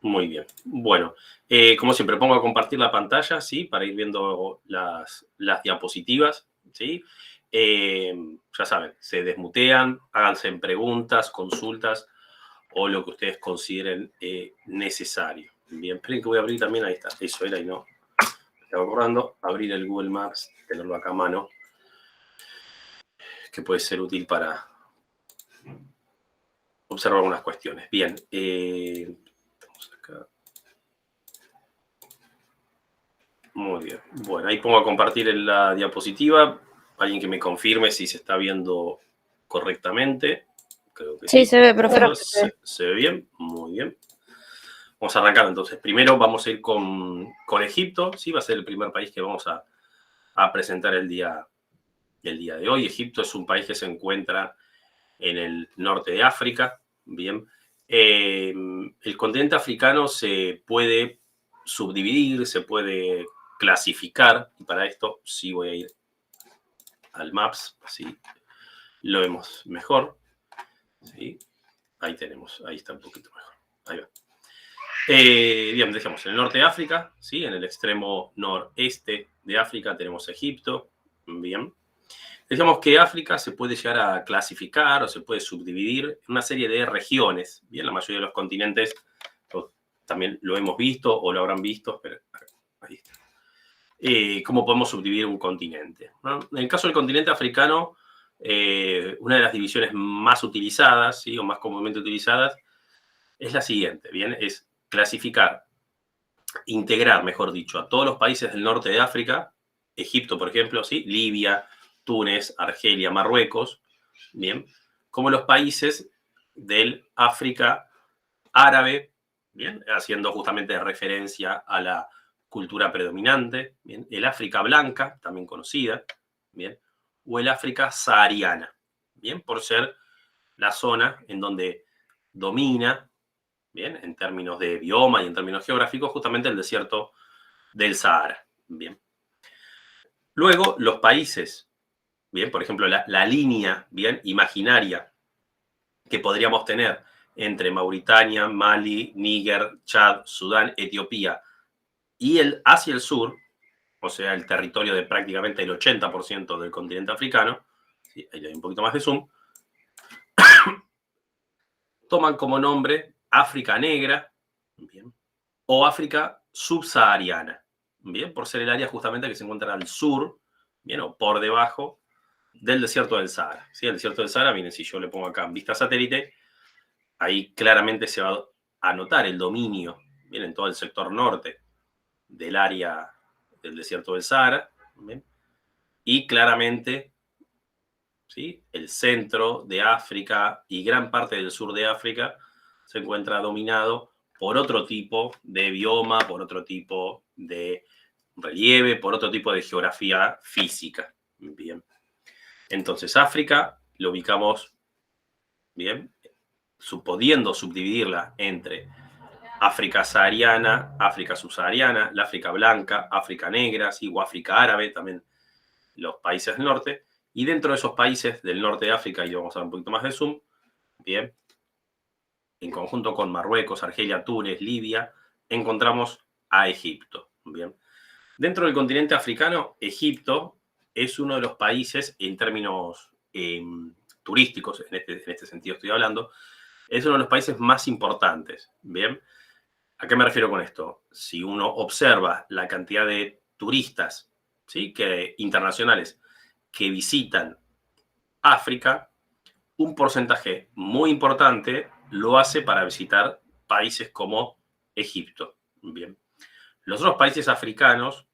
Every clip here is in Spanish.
Muy bien. Bueno, como siempre, pongo a compartir la pantalla, ¿sí? Para ir viendo las diapositivas, ¿sí? Ya saben, se desmutean, háganse preguntas, consultas o lo que ustedes consideren necesario. Bien, esperen que voy a abrir también, ahí está, eso era y no. Estaba acordando, abrir el Google Maps, tenerlo acá a mano, que puede ser útil para observar algunas cuestiones. Bien, estamos acá. Muy bien. Bueno, ahí pongo a compartir en la diapositiva. Alguien que me confirme si se está viendo correctamente. Creo que sí. Sí, se ve, profe. ¿Se ve bien? Muy bien. Vamos a arrancar entonces. Primero vamos a ir con Egipto. Sí, va a ser el primer país que vamos a presentar el día de hoy. Egipto es un país que se encuentra en el norte de África. Bien. El continente africano se puede subdividir, se puede clasificar, y para esto sí voy a ir al Maps, así lo vemos mejor. ¿Sí? Ahí tenemos, ahí está un poquito mejor. Ahí va. Bien, dejemos en el norte de África, ¿sí? En el extremo noreste de África tenemos Egipto. Bien. Decíamos que África se puede llegar a clasificar o se puede subdividir en una serie de regiones. Bien, la mayoría de los continentes también lo hemos visto o lo habrán visto, pero ahí está. ¿Cómo podemos subdividir un continente? ¿No? En el caso del continente africano, una de las divisiones más utilizadas, ¿sí? O más comúnmente utilizadas, es la siguiente, ¿bien? Es clasificar, integrar, mejor dicho, a todos los países del norte de África, Egipto, por ejemplo, ¿sí? Libia, Túnez, Argelia, Marruecos, ¿bien? Como los países del África árabe, ¿bien? Haciendo justamente referencia a la cultura predominante, ¿bien? El África blanca, también conocida, ¿bien? O el África sahariana, ¿bien? Por ser la zona en donde domina, ¿bien? En términos de bioma y en términos geográficos, justamente el desierto del Sahara, ¿bien? Luego, los países, ¿bien? Por ejemplo, la línea, ¿bien? Imaginaria que podríamos tener entre Mauritania, Mali, Níger, Chad, Sudán, Etiopía y hacia el sur, o sea, el territorio de prácticamente el 80% del continente africano, ¿sí? Ahí hay un poquito más de zoom, toman como nombre África Negra, ¿bien? O África Subsahariana, ¿bien? Por ser el área justamente que se encuentra al sur, ¿bien? O por debajo del desierto del Sahara, ¿sí? El desierto del Sahara, miren, si yo le pongo acá en vista satélite, ahí claramente se va a notar el dominio, ¿bien? En todo el sector norte del área del desierto del Sahara, ¿bien? Y claramente, ¿sí? El centro de África y gran parte del sur de África se encuentra dominado por otro tipo de bioma, por otro tipo de relieve, por otro tipo de geografía física. Bien. Entonces, África lo ubicamos, bien, pudiendo subdividirla entre África sahariana, África subsahariana, la África blanca, África negra, ¿sí? O África árabe, también los países del norte. Y dentro de esos países del norte de África, y vamos a dar un poquito más de zoom, bien, en conjunto con Marruecos, Argelia, Túnez, Libia, encontramos a Egipto. Bien. Dentro del continente africano, Egipto es uno de los países, en términos turísticos, en este sentido estoy hablando, es uno de los países más importantes. Bien. ¿A qué me refiero con esto? Si uno observa la cantidad de turistas, ¿sí? Internacionales que visitan África, un porcentaje muy importante lo hace para visitar países como Egipto. Bien. Los otros países africanos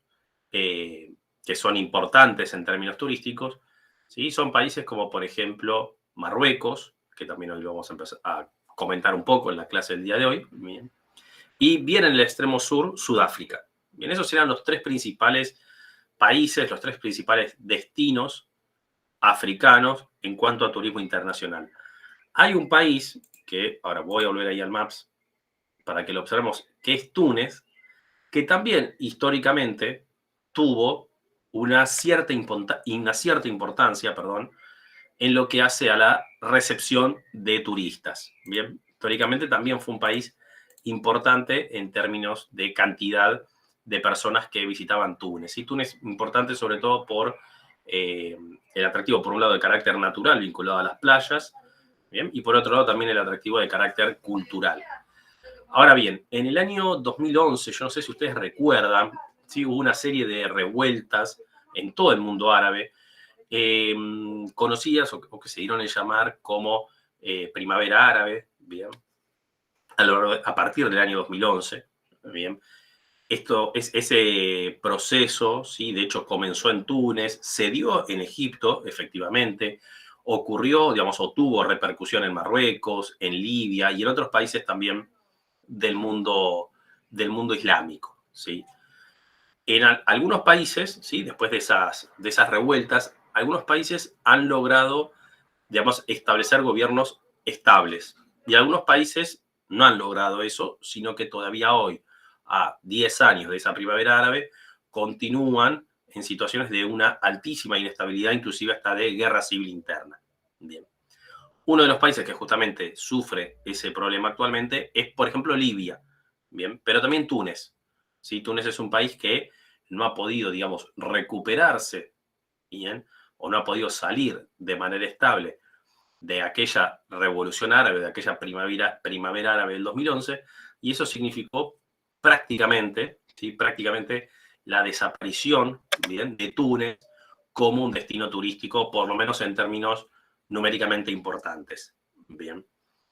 que son importantes en términos turísticos, ¿sí? Son países como, por ejemplo, Marruecos, que también hoy lo vamos a empezar a comentar un poco en la clase del día de hoy. Bien. Y bien en el extremo sur, Sudáfrica. Bien, esos serán los tres principales países, los tres principales destinos africanos en cuanto a turismo internacional. Hay un país que, ahora voy a volver ahí al Maps para que lo observemos, que es Túnez, que también históricamente tuvo una cierta importancia, en lo que hace a la recepción de turistas. Bien, históricamente también fue un país importante en términos de cantidad de personas que visitaban Túnez. Y Túnez importante sobre todo por el atractivo, por un lado, de carácter natural vinculado a las playas, ¿bien? Y por otro lado también el atractivo de carácter cultural. Ahora bien, en el año 2011, yo no sé si ustedes recuerdan, ¿sí? Hubo una serie de revueltas en todo el mundo árabe, conocidas o que se dieron a llamar como Primavera Árabe, ¿bien? A partir del año 2011, ¿bien? Ese proceso, ¿sí? De hecho, comenzó en Túnez, se dio en Egipto, efectivamente, ocurrió, digamos, o tuvo repercusión en Marruecos, en Libia y en otros países también del mundo islámico, ¿sí? En algunos países, ¿sí? Después de esas revueltas, algunos países han logrado, digamos, establecer gobiernos estables. Y algunos países no han logrado eso, sino que todavía hoy, a 10 años de esa primavera árabe, continúan en situaciones de una altísima inestabilidad, inclusive hasta de guerra civil interna. Bien. Uno de los países que justamente sufre ese problema actualmente es, por ejemplo, Libia. Bien, pero también Túnez. ¿Sí? Túnez es un país que no ha podido, digamos, recuperarse, bien, o no ha podido salir de manera estable de aquella revolución árabe, de aquella primavera árabe del 2011, y eso significó prácticamente, ¿sí? Prácticamente la desaparición, ¿bien?, de Túnez como un destino turístico, por lo menos en términos numéricamente importantes. Bien.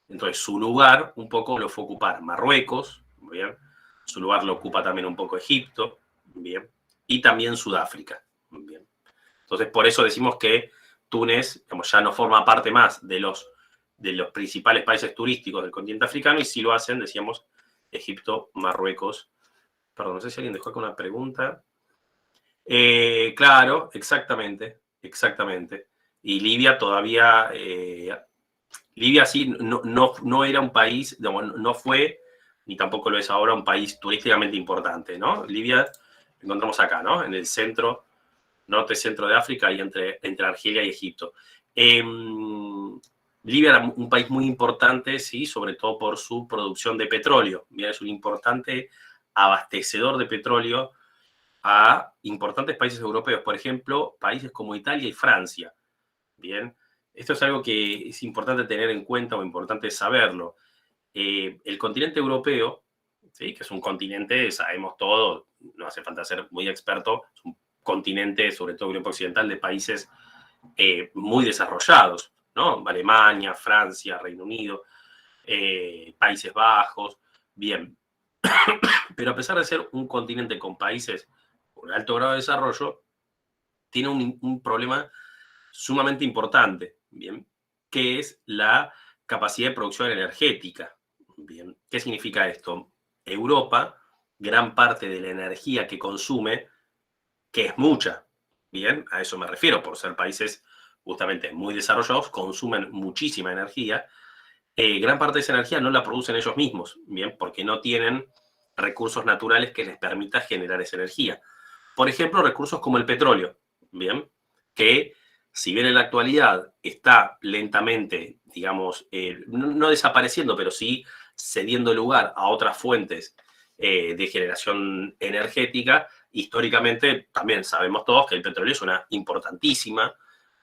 Entonces, su lugar un poco lo fue ocupar Marruecos, bien. Su lugar lo ocupa también un poco Egipto, bien. Y también Sudáfrica, bien. Entonces, por eso decimos que Túnez, digamos, ya no forma parte más de los principales países turísticos del continente africano, y si lo hacen, decíamos, Egipto, Marruecos. Perdón, no sé si alguien dejó acá una pregunta. Claro, exactamente, exactamente. Y Libia todavía, Libia sí, no era un país, digamos, no fue, ni tampoco lo es ahora, un país turísticamente importante, ¿no? Libia lo encontramos acá, ¿no? En el centro, norte-centro de África y entre Argelia y Egipto. Libia era un país muy importante, sí, sobre todo por su producción de petróleo. Bien, es un importante abastecedor de petróleo a importantes países europeos, por ejemplo, países como Italia y Francia. Bien, esto es algo que es importante tener en cuenta o importante saberlo. El continente europeo, ¿sí?, que es un continente, sabemos todo, no hace falta ser muy experto, es un continente, sobre todo Europa Occidental, de países muy desarrollados, ¿no? Alemania, Francia, Reino Unido, Países Bajos, bien. Pero a pesar de ser un continente con países con alto grado de desarrollo, tiene un problema sumamente importante, ¿bien? Que es la capacidad de producción energética. Bien, ¿qué significa esto? Europa, gran parte de la energía que consume, que es mucha, bien, a eso me refiero, por ser países justamente muy desarrollados, consumen muchísima energía, gran parte de esa energía no la producen ellos mismos, bien, porque no tienen recursos naturales que les permita generar esa energía. Por ejemplo, recursos como el petróleo, bien, que si bien en la actualidad está lentamente, digamos, no desapareciendo, pero sí cediendo lugar a otras fuentes de generación energética, históricamente también sabemos todos que el petróleo es una importantísima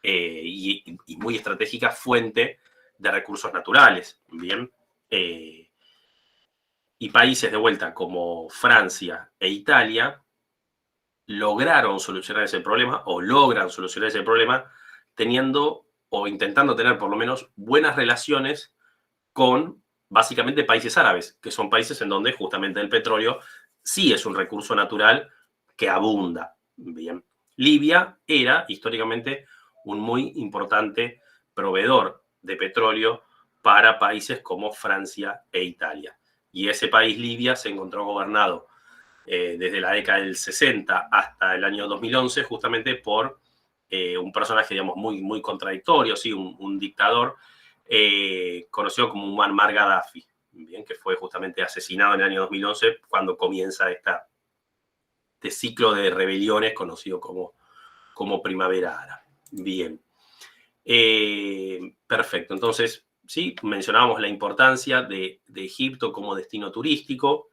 y muy estratégica fuente de recursos naturales, ¿bien? Y países de vuelta como Francia e Italia lograron solucionar ese problema o logran solucionar ese problema teniendo o intentando tener por lo menos buenas relaciones con básicamente países árabes, que son países en donde justamente el petróleo sí es un recurso natural que abunda. Bien. Libia era históricamente un muy importante proveedor de petróleo para países como Francia e Italia. Y ese país, Libia, se encontró gobernado desde la década del 60 hasta el año 2011, justamente por un personaje, digamos, muy contradictorio, ¿sí? Un dictador conocido como Muammar Gaddafi, bien, que fue justamente asesinado en el año 2011 cuando comienza este ciclo de rebeliones conocido como Primavera Árabe. Bien. Perfecto. Entonces, ¿sí? Mencionábamos la importancia de Egipto como destino turístico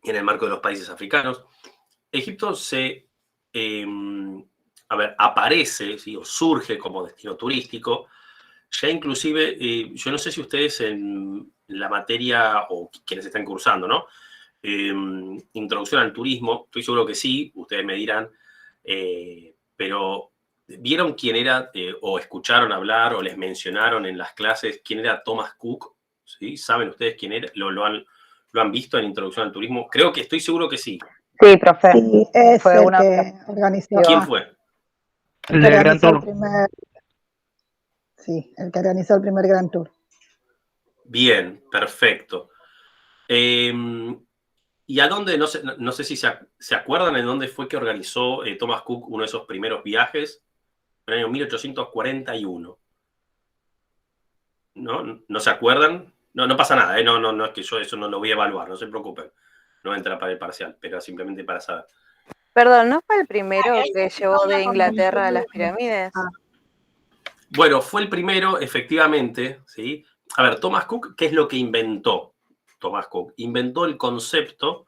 en el marco de los países africanos. Egipto aparece, ¿sí? O surge como destino turístico. Ya inclusive, yo no sé si ustedes en la materia, o quienes están cursando, ¿no? Introducción al turismo, estoy seguro que sí, ustedes me dirán, pero ¿vieron quién era, o escucharon hablar, o les mencionaron en las clases quién era Thomas Cook? ¿Sí? ¿Saben ustedes quién era? ¿Lo han visto en Introducción al Turismo? Creo que estoy seguro que sí. Sí, profe. Sí, es Fue el una que organizó, ¿Quién fue? el que organizó el primer, sí, el que organizó el primer Gran Tour. Bien, perfecto. ¿Y a dónde? No sé si se acuerdan en dónde fue que organizó Thomas Cook uno de esos primeros viajes, en el año 1841. ¿No? ¿No se acuerdan? No, no pasa nada, ¿eh? No es que yo eso no lo voy a evaluar, no se preocupen. No entra para el parcial, pero simplemente para saber. Perdón, ¿no fue el primero que llevó de Inglaterra a las pirámides? Bueno, fue el primero, efectivamente, ¿sí? A ver, Thomas Cook, ¿qué es lo que inventó? Thomas Cook inventó el concepto,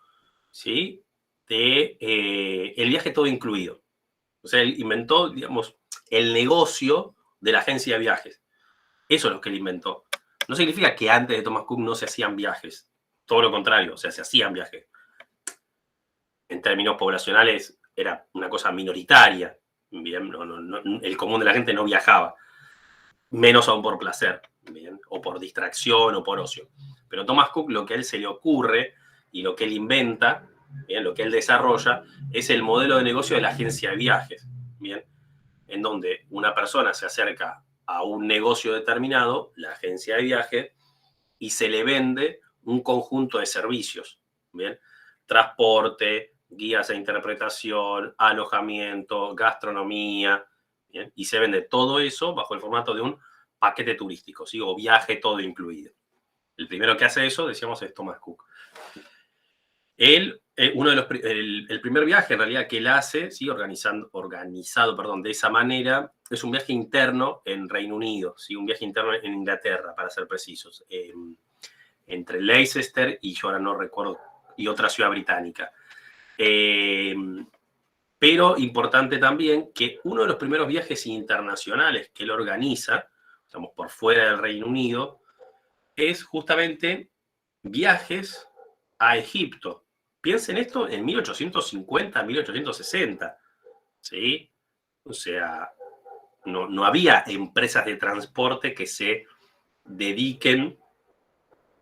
¿sí? De el viaje todo incluido. O sea, él inventó, digamos, el negocio de la agencia de viajes. Eso es lo que él inventó. No significa que antes de Thomas Cook no se hacían viajes. Todo lo contrario, o sea, se hacían viajes. En términos poblacionales era una cosa minoritaria. Bien, el común de la gente no viajaba. Menos aún por placer, bien, o por distracción o por ocio. Pero Thomas Cook, lo que a él se le ocurre y lo que él inventa, bien, lo que él desarrolla, es el modelo de negocio de la agencia de viajes. Bien, en donde una persona se acerca a un negocio determinado, la agencia de viaje, y se le vende un conjunto de servicios, ¿bien? Transporte, guías de interpretación, alojamiento, gastronomía, ¿bien? Y se vende todo eso bajo el formato de un paquete turístico, ¿sí? O viaje todo incluido. El primero que hace eso, decíamos, es Thomas Cook. Él, el primer viaje en realidad que él hace, ¿sí? organizado de esa manera, es un viaje interno en Reino Unido, ¿sí? Un viaje interno en Inglaterra, para ser precisos, entre Leicester y yo ahora no recuerdo, y otra ciudad británica. Pero importante también que uno de los primeros viajes internacionales que él organiza, estamos por fuera del Reino Unido, es justamente viajes a Egipto. Piensen esto en 1850, 1860, ¿sí? O sea, no había empresas de transporte que se dediquen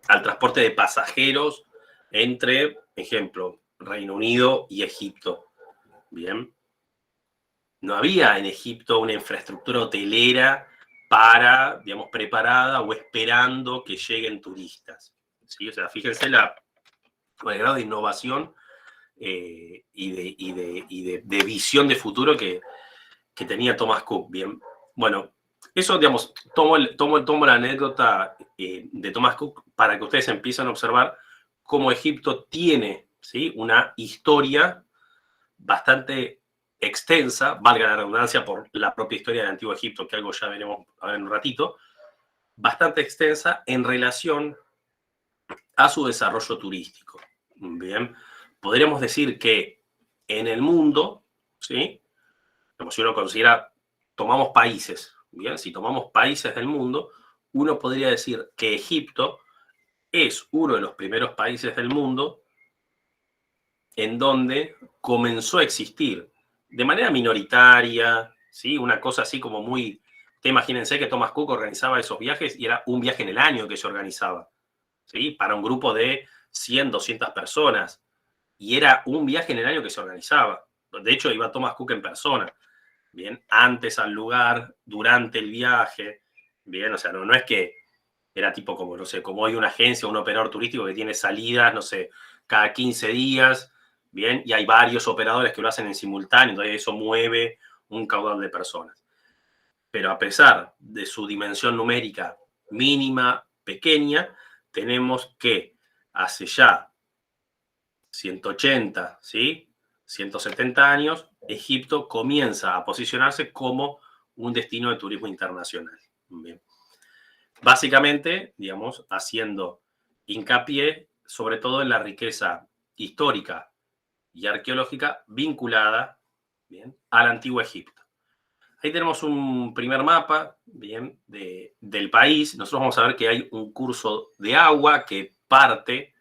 al transporte de pasajeros entre, ejemplo, Reino Unido y Egipto. Bien. No había en Egipto una infraestructura hotelera para, digamos, preparada o esperando que lleguen turistas. ¿Sí? O sea, fíjense el grado de innovación de visión de futuro que tenía Thomas Cook. Bien, bueno, eso, digamos, tomo la anécdota de Thomas Cook para que ustedes empiecen a observar cómo Egipto tiene, ¿sí? Una historia bastante extensa, valga la redundancia por la propia historia del Antiguo Egipto, que algo ya veremos a ver en un ratito, bastante extensa en relación a su desarrollo turístico. Bien, podríamos decir que en el mundo, ¿sí? Como si uno considera, tomamos países, bien, si tomamos países del mundo, uno podría decir que Egipto es uno de los primeros países del mundo en donde comenzó a existir de manera minoritaria, ¿sí? Una cosa así como muy... Imagínense que Thomas Cook organizaba esos viajes y era un viaje en el año que se organizaba, ¿sí? Para un grupo de 100, 200 personas. Y era un viaje en el año que se organizaba. De hecho, iba Thomas Cook en persona. Bien, antes al lugar, durante el viaje. Bien, o sea, no es que era tipo como, no sé, como hay una agencia, un operador turístico que tiene salidas, no sé, cada 15 días, bien, y hay varios operadores que lo hacen en simultáneo, entonces eso mueve un caudal de personas. Pero a pesar de su dimensión numérica mínima, pequeña, tenemos que hace ya 180, ¿sí? 170 años, Egipto comienza a posicionarse como un destino de turismo internacional. Bien. Básicamente, digamos, haciendo hincapié sobre todo en la riqueza histórica y arqueológica vinculada, bien, al Antiguo Egipto. Ahí tenemos un primer mapa, bien, del país. Nosotros vamos a ver que hay un curso de agua que parte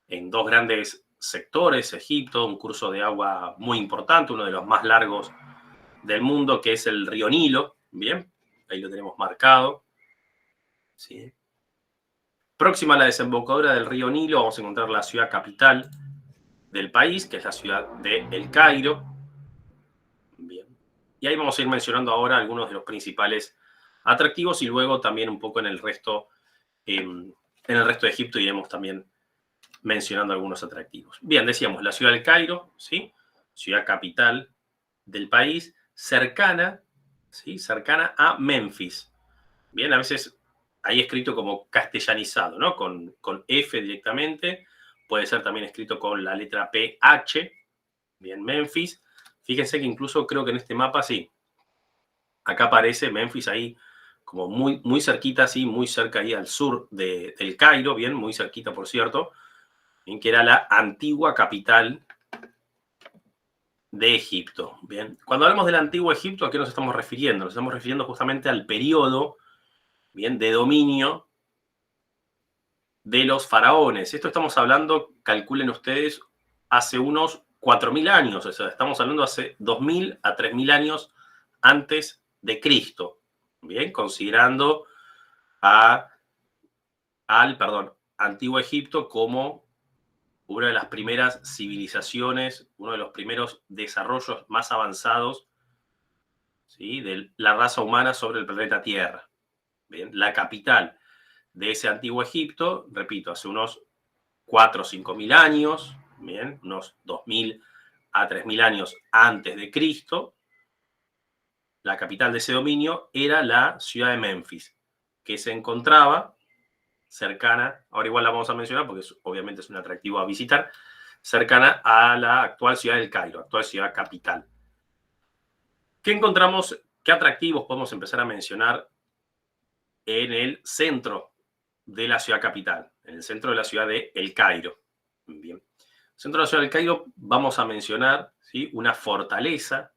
en dos grandes sectores, Egipto, un curso de agua muy importante, uno de los más largos del mundo, que es el río Nilo, bien, ahí lo tenemos marcado, ¿sí? Próxima a la desembocadura del río Nilo vamos a encontrar la ciudad capital del país, que es la ciudad de El Cairo, bien. Y ahí vamos a ir mencionando ahora algunos de los principales atractivos y luego también un poco en el resto de Egipto iremos también mencionando algunos atractivos. Bien, decíamos, la ciudad del Cairo, ¿sí? Ciudad capital del país, cercana, ¿sí? Cercana a Memphis. Bien, a veces ahí escrito como castellanizado, ¿no? Con F directamente. Puede ser también escrito con la letra PH. Bien, Memphis. Fíjense que incluso creo que en este mapa, sí, acá aparece Memphis ahí como muy, muy cerquita, sí, muy cerca ahí al sur del Cairo, bien, muy cerquita, por cierto, bien, que era la antigua capital de Egipto. Bien, cuando hablamos del antiguo Egipto, ¿a qué nos estamos refiriendo? Nos estamos refiriendo justamente al periodo, bien, de dominio de los faraones. Esto estamos hablando, calculen ustedes, hace unos 4.000 años, o sea, estamos hablando hace 2.000 a 3.000 años antes de Cristo. Bien, considerando al Antiguo Egipto como una de las primeras civilizaciones, uno de los primeros desarrollos más avanzados, ¿sí?, de la raza humana sobre el planeta Tierra. Bien, la capital de ese Antiguo Egipto, repito, hace unos 4 o 5.000 años, bien, unos 2.000 a 3.000 años antes de Cristo, la capital de ese dominio era la ciudad de Memphis, que se encontraba cercana, ahora igual la vamos a mencionar porque obviamente es un atractivo a visitar, cercana a la actual ciudad del Cairo, actual ciudad capital. ¿Qué encontramos? ¿Qué atractivos podemos empezar a mencionar en el centro de la ciudad capital, en el centro de la ciudad de El Cairo? Bien. Centro de la ciudad del Cairo vamos a mencionar, ¿sí?, una fortaleza,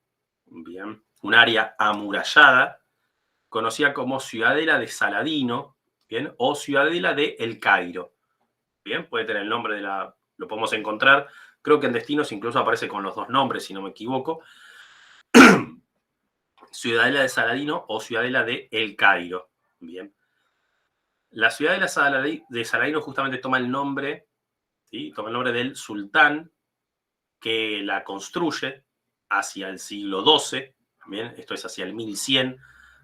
bien, un área amurallada, conocida como Ciudadela de Saladino, bien, o Ciudadela de El Cairo. Bien, puede tener el nombre de lo podemos encontrar, creo que en destinos incluso aparece con los dos nombres, si no me equivoco. Ciudadela de Saladino o Ciudadela de El Cairo. Bien. La Ciudadela de Saladino justamente toma el nombre, ¿sí?, toma el nombre del sultán que la construye hacia el siglo XII, bien, esto es hacia el 1100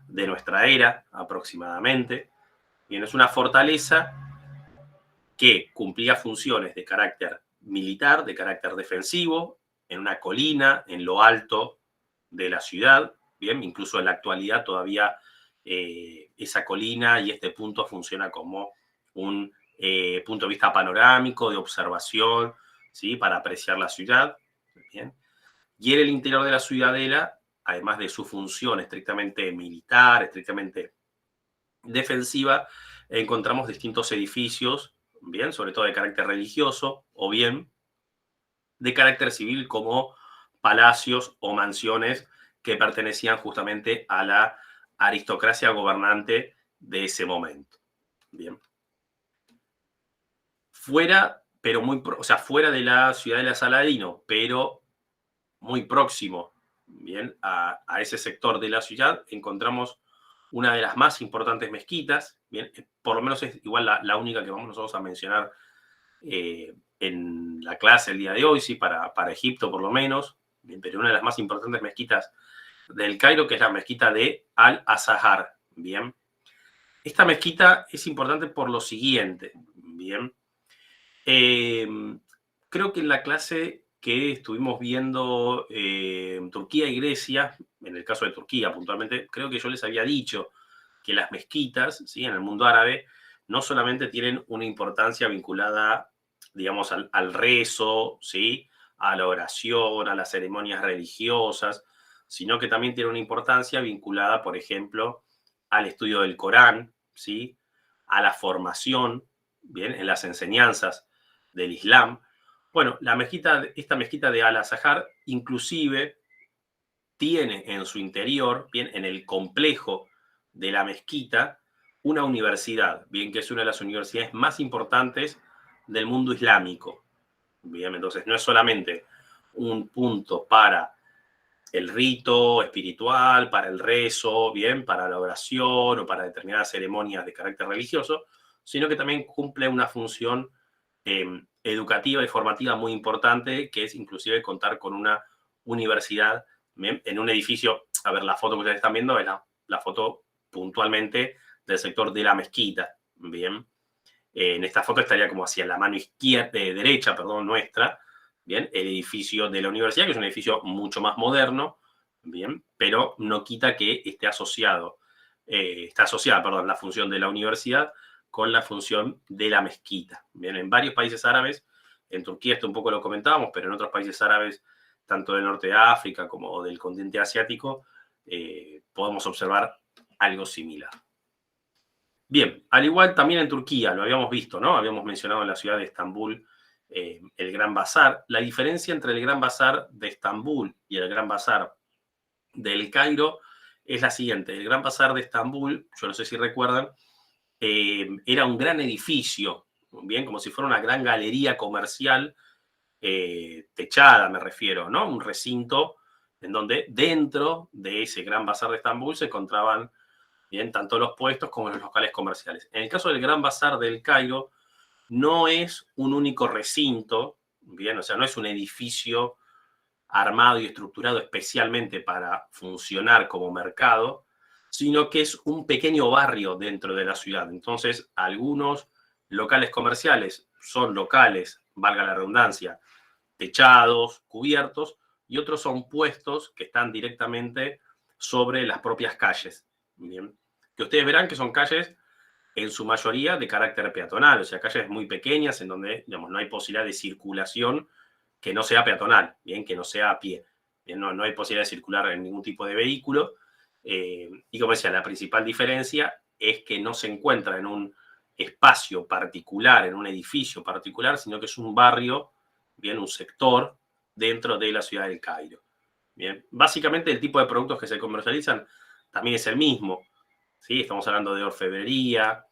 de nuestra era aproximadamente. Bien, es una fortaleza que cumplía funciones de carácter militar, de carácter defensivo, en una colina, en lo alto de la ciudad. Bien, incluso en la actualidad todavía esa colina y este punto funciona como un punto de vista panorámico, de observación, ¿sí?, para apreciar la ciudad. Bien. Y en el interior de la ciudadela, además de su función estrictamente militar, estrictamente defensiva, encontramos distintos edificios, bien, sobre todo de carácter religioso o bien de carácter civil, como palacios o mansiones que pertenecían justamente a la aristocracia gobernante de ese momento. Bien. Fuera, pero fuera de la ciudadela de Saladino, pero muy próximo, bien, a ese sector de la ciudad, encontramos una de las más importantes mezquitas, bien, por lo menos es igual la única que vamos nosotros a mencionar en la clase el día de hoy, sí, para Egipto por lo menos, bien, pero una de las más importantes mezquitas del Cairo, que es la mezquita de Al-Azahar, bien. Esta mezquita es importante por lo siguiente, bien. Creo que en la clase que estuvimos viendo Turquía y Grecia, en el caso de Turquía puntualmente, creo que yo les había dicho que las mezquitas, ¿sí?, en el mundo árabe no solamente tienen una importancia vinculada, digamos, al rezo, ¿sí?, a la oración, a las ceremonias religiosas, sino que también tiene una importancia vinculada, por ejemplo, al estudio del Corán, ¿sí? A la formación, bien, en las enseñanzas del Islam. Bueno, esta mezquita de Al-Azhar inclusive tiene en su interior, bien, en el complejo de la mezquita, una universidad, bien, que es una de las universidades más importantes del mundo islámico. Bien, entonces no es solamente un punto para el rito espiritual, para el rezo, bien, para la oración o para determinadas ceremonias de carácter religioso, sino que también cumple una función educativa y formativa muy importante, que es inclusive contar con una universidad, bien, en un edificio. A ver, la foto que ustedes están viendo es la foto puntualmente del sector de la mezquita, bien. En esta foto estaría como hacia la mano izquierda, derecha, perdón, nuestra, bien, el edificio de la universidad, que es un edificio mucho más moderno, bien, pero no quita que esté asociado, está asociada, perdón, la función de la universidad con la función de la mezquita. Bien, en varios países árabes, en Turquía esto un poco lo comentábamos, pero en otros países árabes, tanto del norte de África como del continente asiático, podemos observar algo similar. Bien, al igual también en Turquía, lo habíamos visto, ¿no? Habíamos mencionado en la ciudad de Estambul el Gran Bazar. La diferencia entre el Gran Bazar de Estambul y el Gran Bazar del Cairo es la siguiente. El Gran Bazar de Estambul, yo no sé si recuerdan, era un gran edificio, bien, como si fuera una gran galería comercial, techada me refiero, ¿no? Un recinto en donde dentro de ese Gran Bazar de Estambul se encontraban, bien, tanto los puestos como los locales comerciales. En el caso del Gran Bazar del Cairo, no es un único recinto, bien, o sea, no es un edificio armado y estructurado especialmente para funcionar como mercado, sino que es un pequeño barrio dentro de la ciudad. Entonces, algunos locales comerciales son locales, valga la redundancia, techados, cubiertos, y otros son puestos que están directamente sobre las propias calles. Bien, que ustedes verán que son calles en su mayoría de carácter peatonal, o sea, calles muy pequeñas en donde, digamos, no hay posibilidad de circulación que no sea peatonal, bien, que no sea a pie. Bien, no hay posibilidad de circular en ningún tipo de vehículo. Y como decía, la principal diferencia es que no se encuentra en un espacio particular, en un edificio particular, sino que es un barrio, bien, un sector dentro de la ciudad del Cairo. Bien, básicamente el tipo de productos que se comercializan también es el mismo. ¿Sí? Estamos hablando de orfebrería,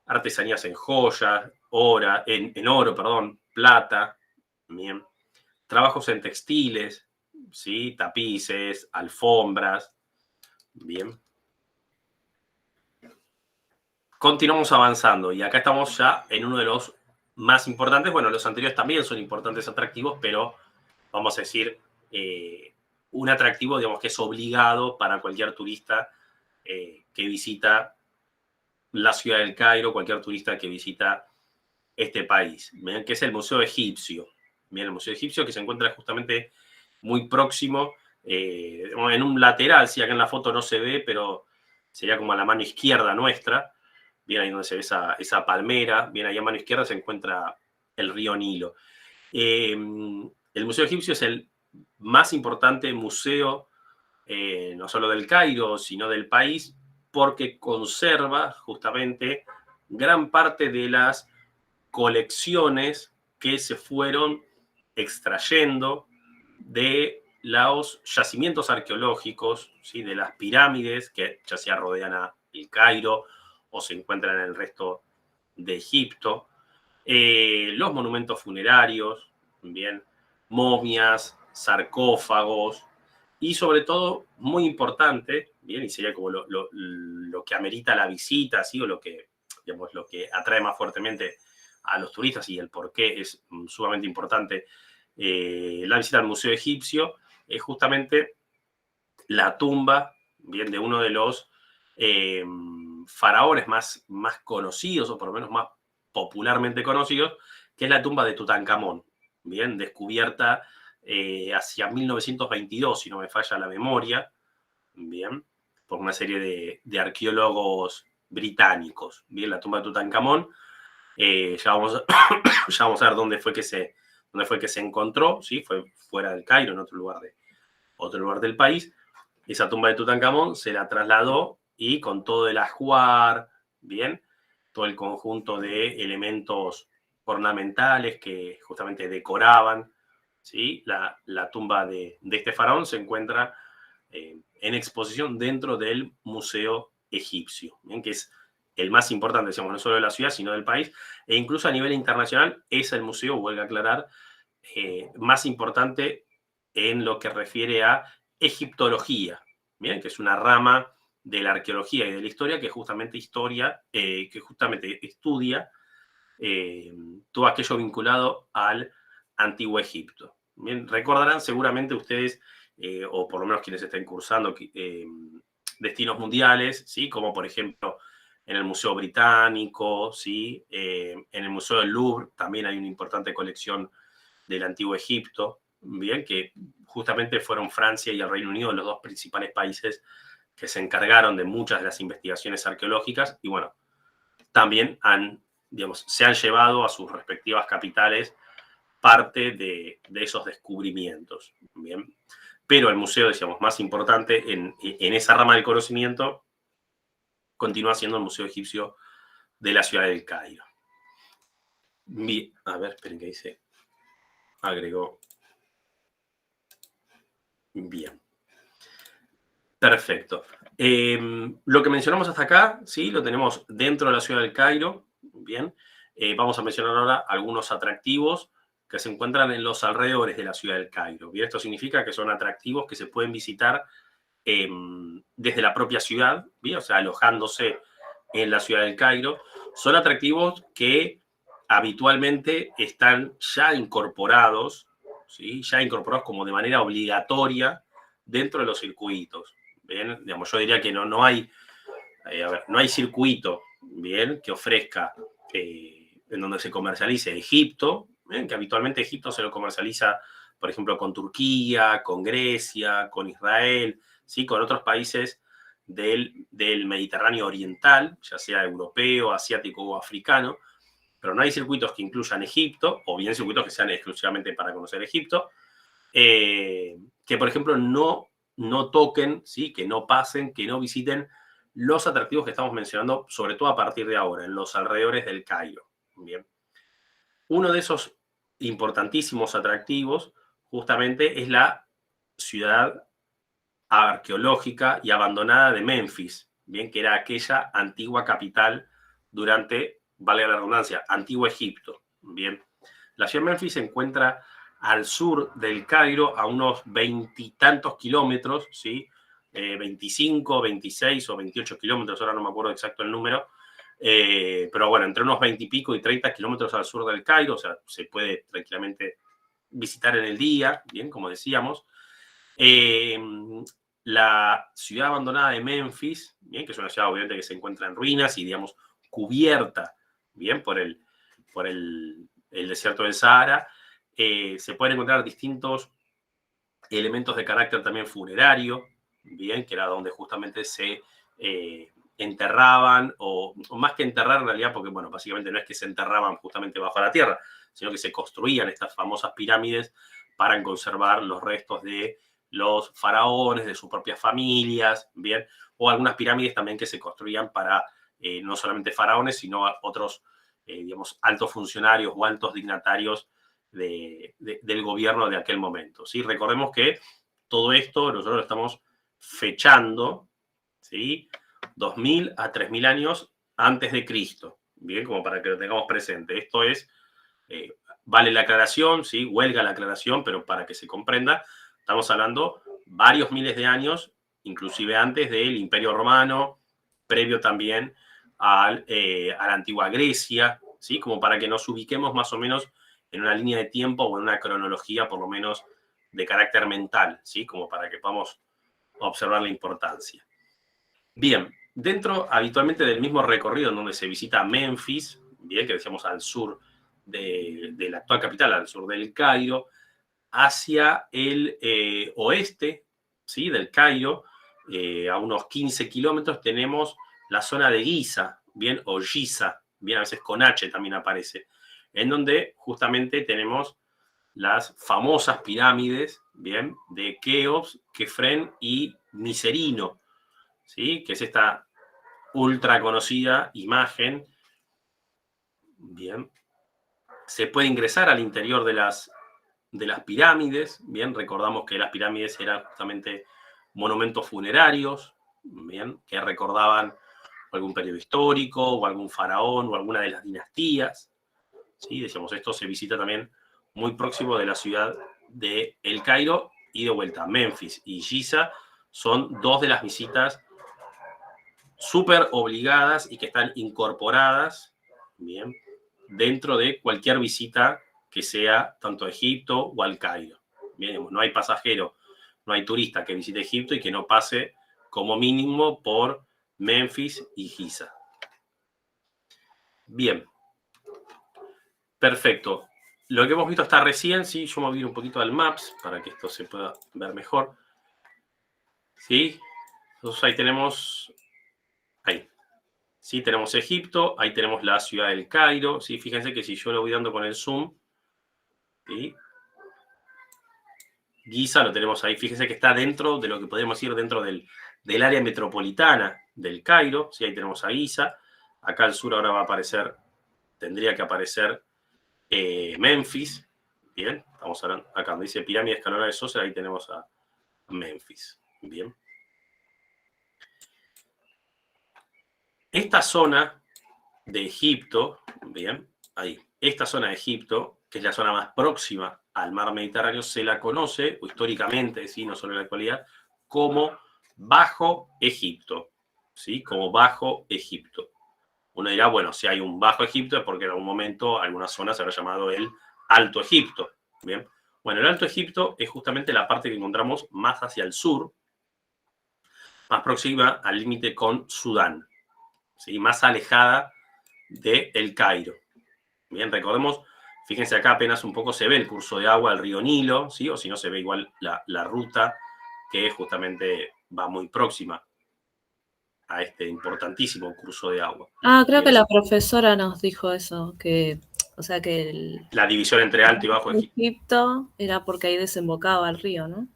artesanías en joyas, en oro, perdón, plata, bien, trabajos en textiles, ¿sí? Tapices, alfombras, bien. Continuamos avanzando y acá estamos ya en uno de los más importantes. Bueno, los anteriores también son importantes atractivos, pero vamos a decir un atractivo, digamos, que es obligado para cualquier turista que visita la ciudad del Cairo, cualquier turista que visita este país, ¿bien? Que es el Museo Egipcio. Bien, el Museo Egipcio que se encuentra justamente muy próximo, en un lateral, si acá en la foto no se ve, pero sería como a la mano izquierda nuestra, bien ahí donde se ve esa palmera, bien ahí a mano izquierda se encuentra el río Nilo. El Museo Egipcio es el más importante museo, no solo del Cairo, sino del país, porque conserva justamente gran parte de las colecciones que se fueron extrayendo de los yacimientos arqueológicos, ¿sí? De las pirámides que ya sea rodean a el Cairo o se encuentran en el resto de Egipto, los monumentos funerarios, bien, momias, sarcófagos y sobre todo, muy importante, bien, y sería como lo que amerita la visita, ¿sí? O lo que, digamos, lo que atrae más fuertemente a los turistas y el por qué es sumamente importante la visita al Museo Egipcio, es justamente la tumba, bien, de uno de los faraones más conocidos, o por lo menos más popularmente conocidos, que es la tumba de Tutankamón, bien, descubierta hacia 1922, si no me falla la memoria, bien, por una serie de arqueólogos británicos, bien, la tumba de Tutankamón. Ya vamos a ver dónde fue que se encontró, ¿sí? Fue fuera del Cairo, en otro lugar del país, esa tumba de Tutankamón se la trasladó y con todo el ajuar, bien, todo el conjunto de elementos ornamentales que justamente decoraban, ¿sí? La tumba de este faraón se encuentra en exposición dentro del Museo Egipcio, ¿bien? Que es el más importante, decíamos, no solo de la ciudad, sino del país, e incluso a nivel internacional es el museo, vuelvo a aclarar, más importante en lo que refiere a egiptología, ¿bien? Que es una rama de la arqueología y de la historia que justamente estudia todo aquello vinculado al Antiguo Egipto. Bien, recordarán seguramente ustedes, o por lo menos quienes estén cursando destinos mundiales, ¿sí? Como por ejemplo en el Museo Británico, ¿sí? En el Museo del Louvre también hay una importante colección del Antiguo Egipto, bien, que justamente fueron Francia y el Reino Unido los dos principales países que se encargaron de muchas de las investigaciones arqueológicas y bueno, también se han llevado a sus respectivas capitales parte de esos descubrimientos, bien. Pero el museo, decíamos, más importante en esa rama del conocimiento continúa siendo el Museo Egipcio de la ciudad del Cairo. Bien, a ver, esperen que dice. Agregó. Bien. Perfecto. Lo que mencionamos hasta acá, ¿sí? Lo tenemos dentro de la ciudad del Cairo. Bien. Vamos a mencionar ahora algunos atractivos que se encuentran en los alrededores de la ciudad del Cairo. Bien, esto significa que son atractivos que se pueden visitar desde la propia ciudad, ¿bien? O sea, alojándose en la ciudad del Cairo. Son atractivos que habitualmente están ya incorporados, ¿sí? Ya incorporados como de manera obligatoria dentro de los circuitos. Bien, digamos, yo diría que no hay, no hay circuito, bien, que ofrezca en donde se comercialice Egipto, bien, que habitualmente Egipto se lo comercializa, por ejemplo, con Turquía, con Grecia, con Israel, ¿sí? Con otros países del Mediterráneo oriental, ya sea europeo, asiático o africano, pero no hay circuitos que incluyan Egipto, o bien circuitos que sean exclusivamente para conocer Egipto, que, por ejemplo, no toquen, ¿sí? Que no pasen, que no visiten los atractivos que estamos mencionando, sobre todo a partir de ahora, en los alrededores del Cairo. Bien. Uno de esos importantísimos atractivos, justamente, es la ciudad arqueológica y abandonada de Memphis, bien, que era aquella antigua capital durante, valga la redundancia, Antiguo Egipto. Bien. La ciudad de Memphis se encuentra al sur del Cairo, a unos 20 y tantos kilómetros, ¿sí? 25, 26 o 28 kilómetros, ahora no me acuerdo exacto el número, pero bueno, entre unos 20 y pico y 30 kilómetros al sur del Cairo, o sea, se puede tranquilamente visitar en el día, bien, como decíamos. La ciudad abandonada de Memphis, bien, que es una ciudad obviamente que se encuentra en ruinas y, digamos, cubierta, bien, por el desierto del Sahara, se pueden encontrar distintos elementos de carácter también funerario, bien, que era donde justamente se enterraban, o más que enterrar en realidad, porque, bueno, básicamente no es que se enterraban justamente bajo la tierra, sino que se construían estas famosas pirámides para conservar los restos de los faraones, de sus propias familias, bien, o algunas pirámides también que se construían para no solamente faraones, sino otros, digamos, altos funcionarios o altos dignatarios del gobierno de aquel momento, ¿sí? Recordemos que todo esto nosotros lo estamos fechando, ¿sí? 2000 a 3000 años antes de Cristo, bien, como para que lo tengamos presente. Esto es, vale la aclaración, ¿sí? Huelga la aclaración, pero para que se comprenda, estamos hablando varios miles de años, inclusive antes del Imperio Romano, previo también a la antigua Grecia, ¿sí? Como para que nos ubiquemos más o menos en una línea de tiempo o en una cronología, por lo menos, de carácter mental, ¿sí? Como para que podamos observar la importancia. Bien, dentro habitualmente del mismo recorrido en donde se visita Memphis, bien, que decíamos al sur de la actual capital, al sur del Cairo, hacia el oeste, ¿sí? Del Cairo, a unos 15 kilómetros, tenemos la zona de Giza, bien, o Giza, bien, a veces con H también aparece, en donde justamente tenemos las famosas pirámides, bien, de Keops, Kefren y Miserino, ¿sí? Que es esta ultra conocida imagen. Bien. Se puede ingresar al interior de las pirámides. Bien, recordamos que las pirámides eran justamente monumentos funerarios, bien, que recordaban algún periodo histórico o algún faraón o alguna de las dinastías. ¿Sí? Decíamos, esto se visita también muy próximo de la ciudad de El Cairo y de vuelta. Memphis y Giza son dos de las visitas súper obligadas y que están incorporadas, bien, dentro de cualquier visita que sea tanto a Egipto o al Cairo. Bien, no hay pasajero, no hay turista que visite Egipto y que no pase como mínimo por Memphis y Giza. Bien. Perfecto. Lo que hemos visto hasta recién, sí, yo me voy a ir un poquito al Maps para que esto se pueda ver mejor. ¿Sí? Entonces ahí tenemos, ahí. Sí, tenemos Egipto, ahí tenemos la ciudad del Cairo. ¿Sí? Fíjense que si yo lo voy dando con el zoom, ¿sí? Giza lo tenemos ahí. Fíjense que está dentro de lo que podríamos decir dentro del área metropolitana del Cairo. ¿Sí? Ahí tenemos a Giza. Acá al sur ahora va a aparecer, tendría que aparecer Memphis. Bien, estamos hablando, acá donde dice pirámide escalonada de Sócer, ahí tenemos a Memphis. Bien. Esta zona de Egipto, bien, ahí, esta zona de Egipto, que es la zona más próxima al mar Mediterráneo, se la conoce, o históricamente, ¿sí? No solo en la actualidad, como Bajo Egipto, ¿sí? Como Bajo Egipto. Uno dirá, bueno, si hay un Bajo Egipto es porque en algún momento alguna zona se habrá llamado el Alto Egipto, ¿bien? Bueno, el Alto Egipto es justamente la parte que encontramos más hacia el sur, más próxima al límite con Sudán, ¿sí? Más alejada de El Cairo. Bien, recordemos, fíjense acá apenas un poco se ve el curso de agua del río Nilo, ¿sí? O si no se ve igual la ruta que justamente va muy próxima a este importantísimo curso de agua. Creo que la profesora nos dijo eso, que, o sea, que la división entre Alto y Bajo Egipto era porque ahí desembocaba el río, ¿no?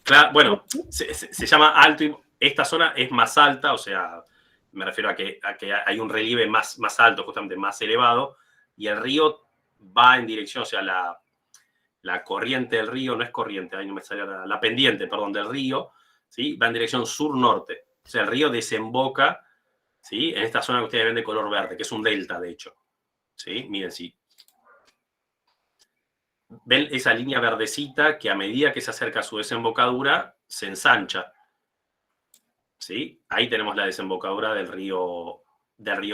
Claro, bueno, se llama alto y esta zona es más alta, o sea, me refiero a que hay un relieve más alto, justamente más elevado, y el río va en dirección, o sea, la corriente del río, no es corriente, ahí no me sale la pendiente, perdón, del río, ¿sí? Va en dirección sur-norte. O sea, el río desemboca, ¿sí? En esta zona que ustedes ven de color verde, que es un delta, de hecho. ¿Sí? Miren, sí. Ven esa línea verdecita que a medida que se acerca a su desembocadura, se ensancha. ¿Sí? Ahí tenemos la desembocadura del río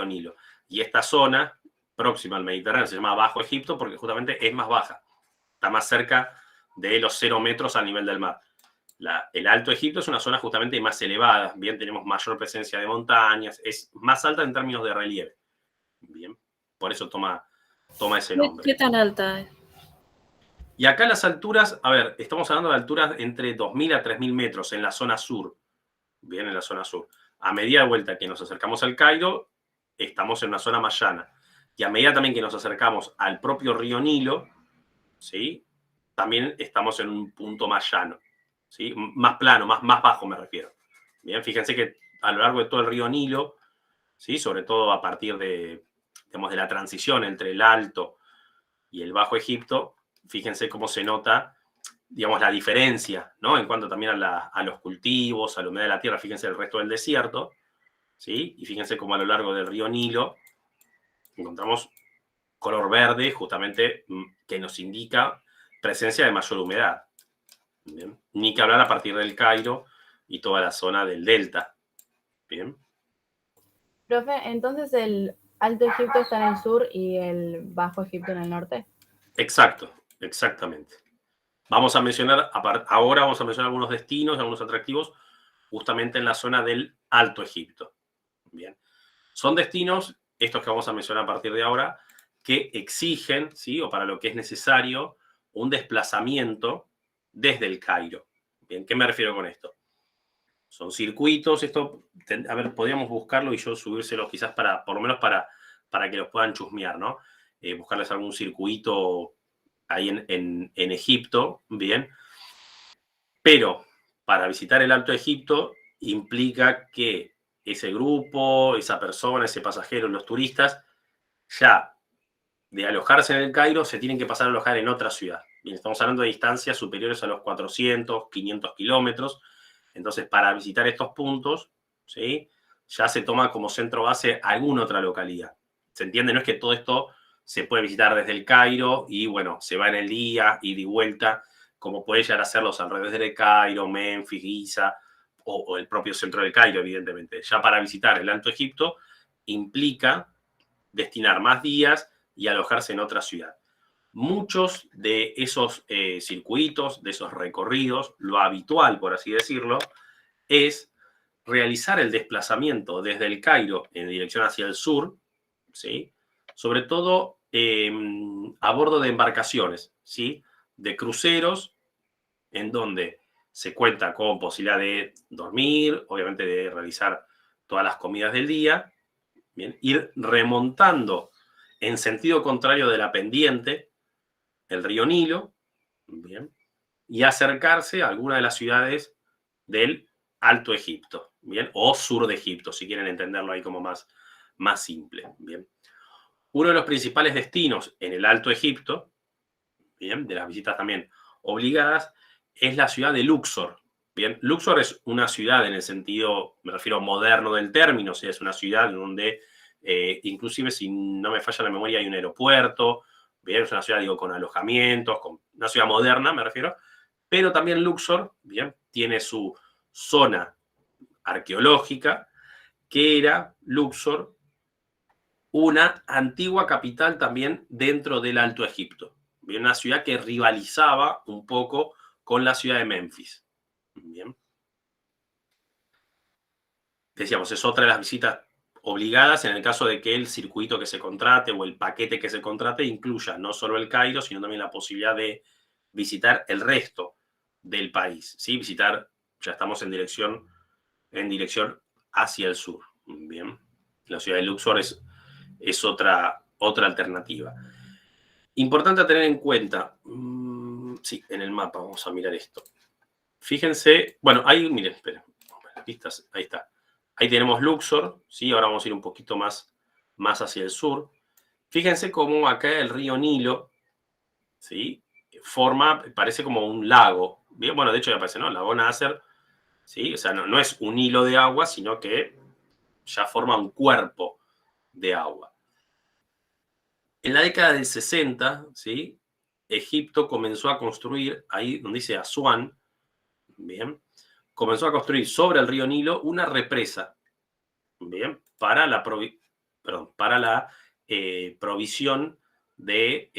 Nilo. Y esta zona, próxima al Mediterráneo, se llama Bajo Egipto porque justamente es más baja. Está más cerca de los 0 metros al nivel del mar. El Alto Egipto es una zona justamente más elevada. Bien, tenemos mayor presencia de montañas. Es más alta en términos de relieve. Bien, por eso toma ese nombre. ¿Qué tan alta es? Y acá las alturas, a ver, estamos hablando de alturas entre 2.000 a 3.000 metros en la zona sur. Bien, en la zona sur. A medida de vuelta que nos acercamos al Cairo, estamos en una zona más llana. Y a medida también que nos acercamos al propio río Nilo, ¿sí? También estamos en un punto más llano, ¿sí? Más plano, más bajo me refiero. Bien, fíjense que a lo largo de todo el río Nilo, ¿sí? Sobre todo a partir de, digamos, de la transición entre el Alto y el Bajo Egipto, fíjense cómo se nota, digamos, la diferencia, ¿no? En cuanto también a los cultivos, a la humedad de la tierra, fíjense el resto del desierto, ¿sí? Y fíjense cómo a lo largo del río Nilo encontramos color verde, justamente, que nos indica presencia de mayor humedad. ¿Bien? Ni que hablar a partir del Cairo y toda la zona del delta. ¿Bien? Profe, entonces el Alto Egipto está en el sur y el Bajo Egipto en el norte. Exacto, exactamente. Vamos a mencionar, ahora vamos a mencionar algunos destinos, algunos atractivos, justamente en la zona del Alto Egipto. Bien. Son destinos, estos que vamos a mencionar a partir de ahora, que exigen, ¿sí? O para lo que es necesario, un desplazamiento desde el Cairo. Bien, ¿qué me refiero con esto? Son circuitos, esto, a ver, podríamos buscarlo y yo subírselo quizás por lo menos para que los puedan chusmear, ¿no? Buscarles algún circuito ahí en Egipto, bien. Pero para visitar el Alto Egipto implica que ese grupo, esa persona, ese pasajero, los turistas, ya de alojarse en el Cairo se tienen que pasar a alojar en otra ciudad. Bien, estamos hablando de distancias superiores a los 400, 500 kilómetros. Entonces, para visitar estos puntos, ¿sí?, ya se toma como centro base alguna otra localidad. ¿Se entiende? No es que todo esto se puede visitar desde el Cairo y, bueno, se va en el día, ida y vuelta, como puede llegar a ser los alrededores del Cairo, Memphis, Giza, o el propio centro del Cairo, evidentemente. Ya para visitar el Alto Egipto implica destinar más días y alojarse en otra ciudad. Muchos de esos circuitos, de esos recorridos, lo habitual, por así decirlo, es realizar el desplazamiento desde el Cairo en dirección hacia el sur, ¿sí?, sobre todo a bordo de embarcaciones, ¿sí?, de cruceros, en donde se cuenta con posibilidad de dormir, obviamente de realizar todas las comidas del día, bien, ir remontando en sentido contrario de la pendiente el río Nilo, bien, y acercarse a alguna de las ciudades del Alto Egipto, bien, o sur de Egipto, si quieren entenderlo ahí como más simple, bien. Uno de los principales destinos en el Alto Egipto, bien, de las visitas también obligadas, es la ciudad de Luxor. Bien, Luxor es una ciudad en el sentido, me refiero moderno del término, o sea, es una ciudad donde inclusive, si no me falla la memoria, hay un aeropuerto, bien, es una ciudad, digo, con alojamientos, con una ciudad moderna, me refiero, pero también Luxor, bien, tiene su zona arqueológica, que era Luxor, una antigua capital también dentro del Alto Egipto. Bien, una ciudad que rivalizaba un poco con la ciudad de Memphis. Bien. Decíamos, es otra de las visitas obligadas en el caso de que el circuito que se contrate o el paquete que se contrate incluya no solo el Cairo, sino también la posibilidad de visitar el resto del país. ¿Sí? Visitar, ya estamos en dirección hacia el sur. Bien. La ciudad de Luxor es otra alternativa. Importante a tener en cuenta, sí, en el mapa, vamos a mirar esto. Fíjense, bueno, ahí, miren, esperen, pistas, ahí está. Ahí tenemos Luxor, ¿sí? Ahora vamos a ir un poquito más hacia el sur. Fíjense cómo acá el río Nilo, ¿sí?, parece como un lago. Bien, bueno, de hecho ya parece, ¿no? El lago Nasser, ¿sí? O sea, no es un hilo de agua, sino que ya forma un cuerpo de agua. En la década del 60, ¿sí?, Egipto comenzó a construir, ahí donde dice Asuán, bien, comenzó a construir sobre el río Nilo una represa, bien, para la provisión de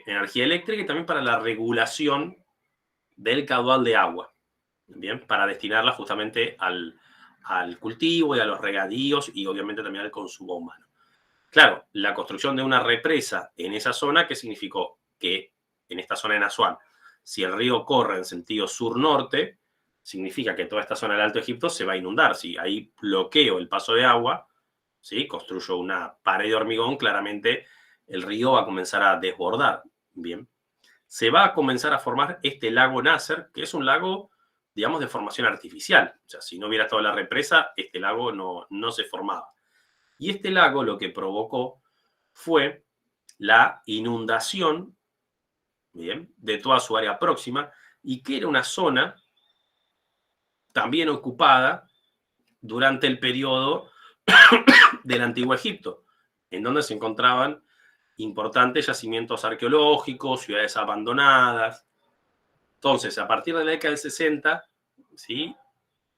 energía eléctrica y también para la regulación del caudal de agua, bien, para destinarla justamente al cultivo y a los regadíos y obviamente también al consumo humano. Claro, la construcción de una represa en esa zona, ¿qué significó? Que en esta zona de Asuán, si el río corre en sentido sur-norte, significa que toda esta zona del Alto Egipto se va a inundar. Si ahí bloqueo el paso de agua, ¿sí?, construyo una pared de hormigón, claramente el río va a comenzar a desbordar. Bien, se va a comenzar a formar este lago Nasser, que es un lago, digamos, de formación artificial. O sea, si no hubiera estado la represa, este lago no se formaba. Y este lago lo que provocó fue la inundación, bien, de toda su área próxima, y que era una zona también ocupada durante el periodo del Antiguo Egipto, en donde se encontraban importantes yacimientos arqueológicos, ciudades abandonadas. Entonces, a partir de la década del 60, ¿sí?,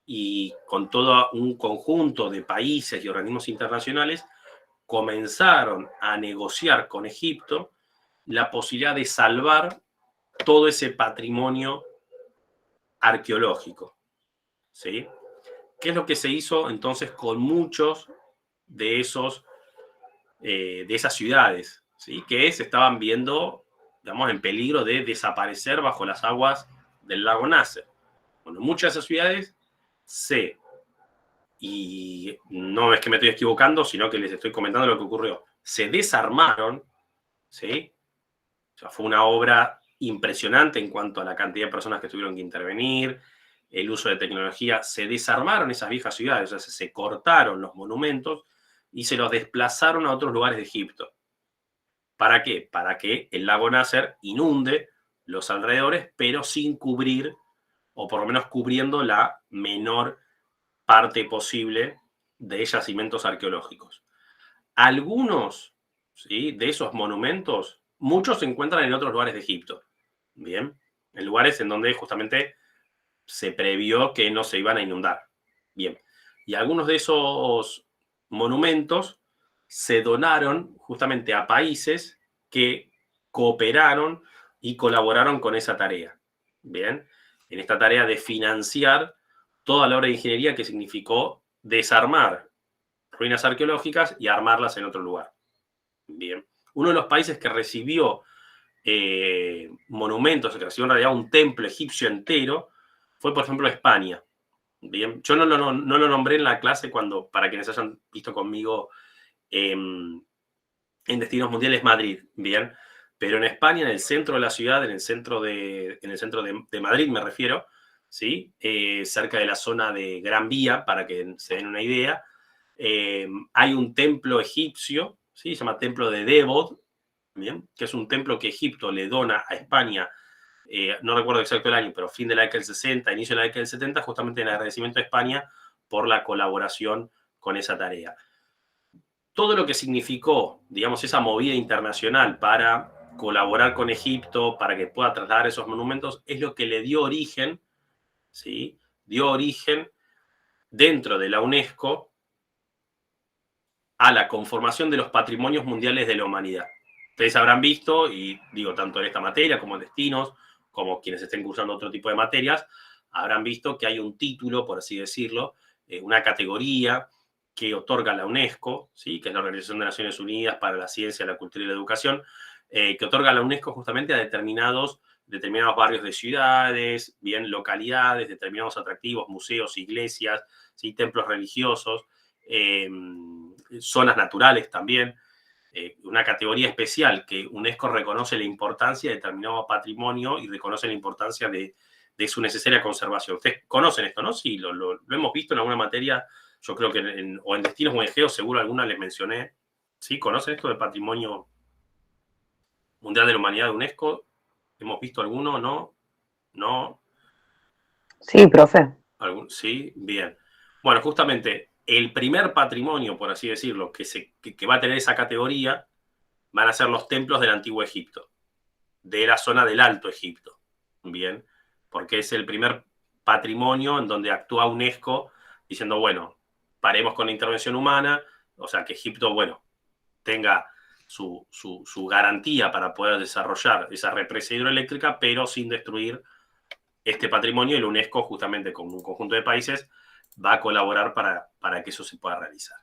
y con todo un conjunto de países y organismos internacionales, comenzaron a negociar con Egipto la posibilidad de salvar todo ese patrimonio arqueológico, ¿sí? ¿Qué es lo que se hizo entonces con muchos de esas ciudades, ¿sí?, que se estaban viendo, digamos, en peligro de desaparecer bajo las aguas del lago Nasser? Bueno, muchas de esas ciudades y no es que me estoy equivocando, sino que les estoy comentando lo que ocurrió, se desarmaron, ¿sí? O sea, fue una obra impresionante en cuanto a la cantidad de personas que tuvieron que intervenir, el uso de tecnología. Se desarmaron esas viejas ciudades, o sea, se cortaron los monumentos y se los desplazaron a otros lugares de Egipto. ¿Para qué? Para que el lago Nasser inunde los alrededores, pero sin cubrir, o por lo menos cubriendo la menor parte posible de yacimientos arqueológicos. Algunos, ¿sí?, de esos monumentos, muchos se encuentran en otros lugares de Egipto. Bien, en lugares en donde justamente se previó que no se iban a inundar. Bien, y algunos de esos monumentos se donaron justamente a países que cooperaron y colaboraron con esa tarea. Bien, en esta tarea de financiar toda la obra de ingeniería que significó desarmar ruinas arqueológicas y armarlas en otro lugar. Bien, uno de los países que recibió monumentos, que recibió en realidad un templo egipcio entero, fue, por ejemplo, España. Bien, yo no lo nombré en la clase para quienes hayan visto conmigo en Destinos Mundiales Madrid, bien, pero en España, en el centro de la ciudad, en el centro de Madrid me refiero, ¿sí? Cerca de la zona de Gran Vía, para que se den una idea, hay un templo egipcio, ¿sí? Se llama Templo de Debod, bien, que es un templo que Egipto le dona a España, no recuerdo exacto el año, pero fin de la década del 60, inicio de la década del 70, justamente en agradecimiento a España por la colaboración con esa tarea. Todo lo que significó, digamos, esa movida internacional para colaborar con Egipto, para que pueda trasladar esos monumentos, es lo que le dio origen, ¿sí? Dio origen dentro de la UNESCO a la conformación de los patrimonios mundiales de la humanidad. Ustedes habrán visto, y digo, tanto en esta materia como en destinos, como quienes estén cursando otro tipo de materias, habrán visto que hay un título, por así decirlo, una categoría que otorga la UNESCO, ¿sí?, que es la Organización de Naciones Unidas para la Ciencia, la Cultura y la Educación, que otorga la UNESCO justamente a determinados barrios de ciudades, bien, localidades, determinados atractivos, museos, iglesias, ¿sí?, templos religiosos, zonas naturales también, una categoría especial que UNESCO reconoce la importancia de determinado patrimonio y reconoce la importancia de su necesaria conservación. Ustedes conocen esto, ¿no? Sí, lo hemos visto en alguna materia, yo creo que o en Destinos o en Geo, seguro alguna les mencioné. ¿Sí? ¿Conocen esto de Patrimonio Mundial de la Humanidad de UNESCO? ¿Hemos visto alguno? ¿No? ¿No? Sí, profe. Sí, bien. Bueno, justamente el primer patrimonio, por así decirlo, que va a tener esa categoría, van a ser los templos del Antiguo Egipto, de la zona del Alto Egipto. Bien, porque es el primer patrimonio en donde actúa UNESCO diciendo, bueno, paremos con la intervención humana, o sea, que Egipto, bueno, tenga su garantía para poder desarrollar esa represa hidroeléctrica, pero sin destruir este patrimonio. Y la UNESCO, justamente con un conjunto de países, va a colaborar para que eso se pueda realizar.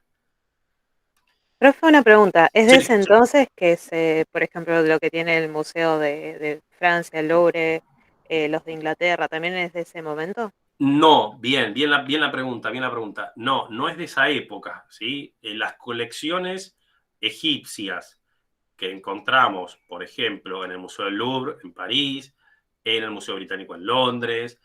Profe, una pregunta. ¿Es de Sí. ese entonces que por ejemplo, lo que tiene el Museo de Francia, el Louvre, los de Inglaterra, también es de ese momento? No, bien la pregunta. No es de esa época, ¿sí? Las colecciones egipcias que encontramos, por ejemplo, en el Museo del Louvre, en París, en el Museo Británico en Londres,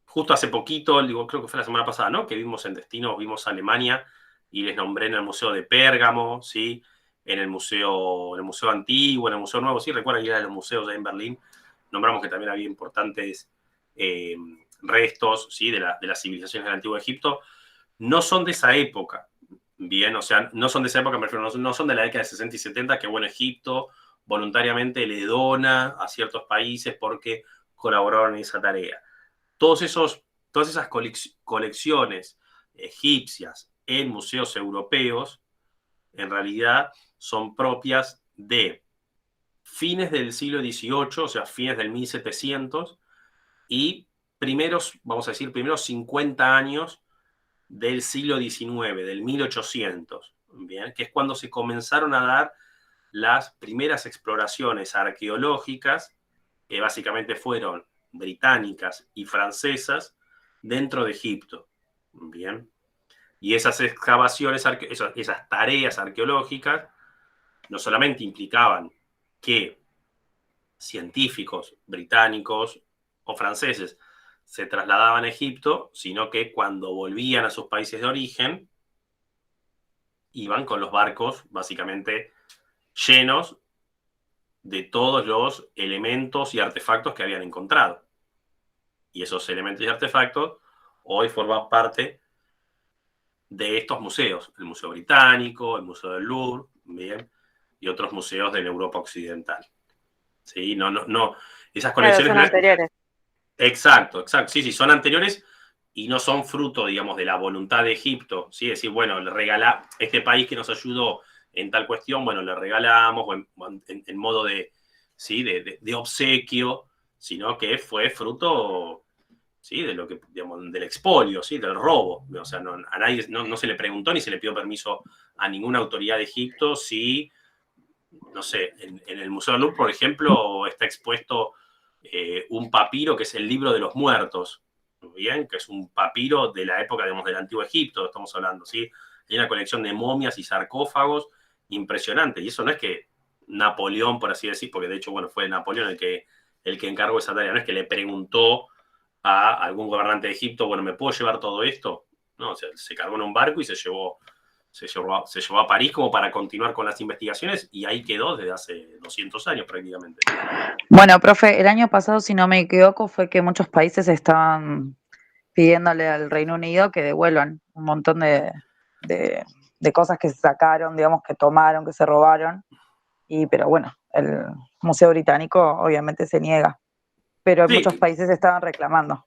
justo hace poquito, creo que fue la semana pasada, ¿no?, que vimos en Destino, vimos Alemania, y les nombré en el Museo de Pérgamo, ¿sí?, en el museo Antiguo, en el Museo Nuevo, sí, recuerdan ir a los museos en Berlín, nombramos que también había importantes restos, ¿sí?, de las civilizaciones del Antiguo Egipto. No son de esa época, bien, o sea, no son de esa época, me refiero, no son de la década de 60 y 70, que, bueno, Egipto voluntariamente le dona a ciertos países porque colaboraron en esa tarea. Todas esas colecciones egipcias en museos europeos, en realidad, son propias de fines del siglo XVIII, o sea, fines del 1700, y vamos a decir, primeros 50 años del siglo XIX, del 1800, ¿bien?, que es cuando se comenzaron a dar las primeras exploraciones arqueológicas, que básicamente fueron británicas y francesas, dentro de Egipto. Bien. Y esas excavaciones, esas tareas arqueológicas, no solamente implicaban que científicos británicos o franceses se trasladaban a Egipto, sino que cuando volvían a sus países de origen, iban con los barcos básicamente llenos de todos los elementos y artefactos que habían encontrado. Y esos elementos y artefactos hoy forman parte de estos museos, el Museo Británico, el Museo del Louvre, bien, y otros museos de la Europa Occidental. ¿Sí? No, esas colecciones... Claro, son anteriores. Exacto, sí, son anteriores y no son fruto, digamos, de la voluntad de Egipto, ¿sí? Es decir, bueno, le regala este país que nos ayudó en tal cuestión, bueno, le regalamos en modo de, ¿sí? de obsequio, sino que fue fruto, ¿sí? De lo que, digamos, del expolio, ¿sí? Del robo. O sea, a nadie no se le preguntó ni se le pidió permiso a ninguna autoridad de Egipto si, no sé, en el Museo del Louvre, por ejemplo, está expuesto un papiro que es el libro de los muertos, ¿bien? Que es un papiro de la época, digamos, del Antiguo Egipto, estamos hablando, ¿sí? Hay una colección de momias y sarcófagos impresionante, y eso no es que Napoleón, por así decir, porque de hecho, bueno, fue Napoleón el que encargó esa tarea, no es que le preguntó a algún gobernante de Egipto, bueno, ¿me puedo llevar todo esto? No, o sea, se cargó en un barco y se llevó a París como para continuar con las investigaciones y ahí quedó desde hace 200 años prácticamente. Bueno, profe, el año pasado, si no me equivoco, fue que muchos países estaban pidiéndole al Reino Unido que devuelvan un montón de cosas que se sacaron, digamos, que tomaron, que se robaron. Pero bueno, el Museo Británico obviamente se niega, pero Sí. muchos países estaban reclamando.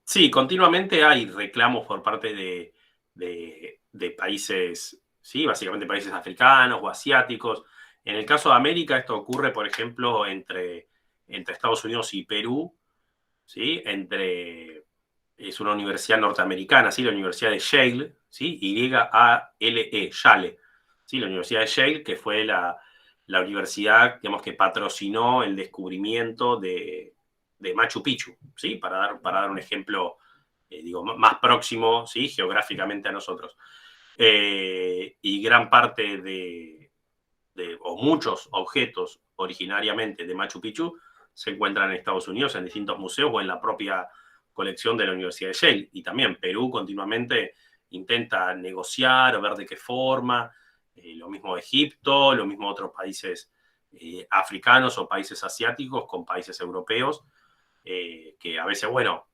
Sí, continuamente hay reclamos por parte de países, sí, básicamente países africanos o asiáticos. En el caso de América, esto ocurre, por ejemplo, entre Estados Unidos y Perú, ¿sí? Es una universidad norteamericana, ¿sí? La Universidad de Yale, ¿sí? Y-A-L-E, Yale, ¿sí? La Universidad de Yale, que fue la universidad, digamos, que patrocinó el descubrimiento de Machu Picchu, ¿sí? Para dar un ejemplo, digo, más próximo, ¿sí? Geográficamente a nosotros. Y gran parte o muchos objetos originariamente de Machu Picchu se encuentran en Estados Unidos, en distintos museos o en la propia colección de la Universidad de Yale. Y también Perú continuamente intenta negociar o ver de qué forma, lo mismo Egipto, lo mismo otros países africanos o países asiáticos con países europeos, que a veces, bueno,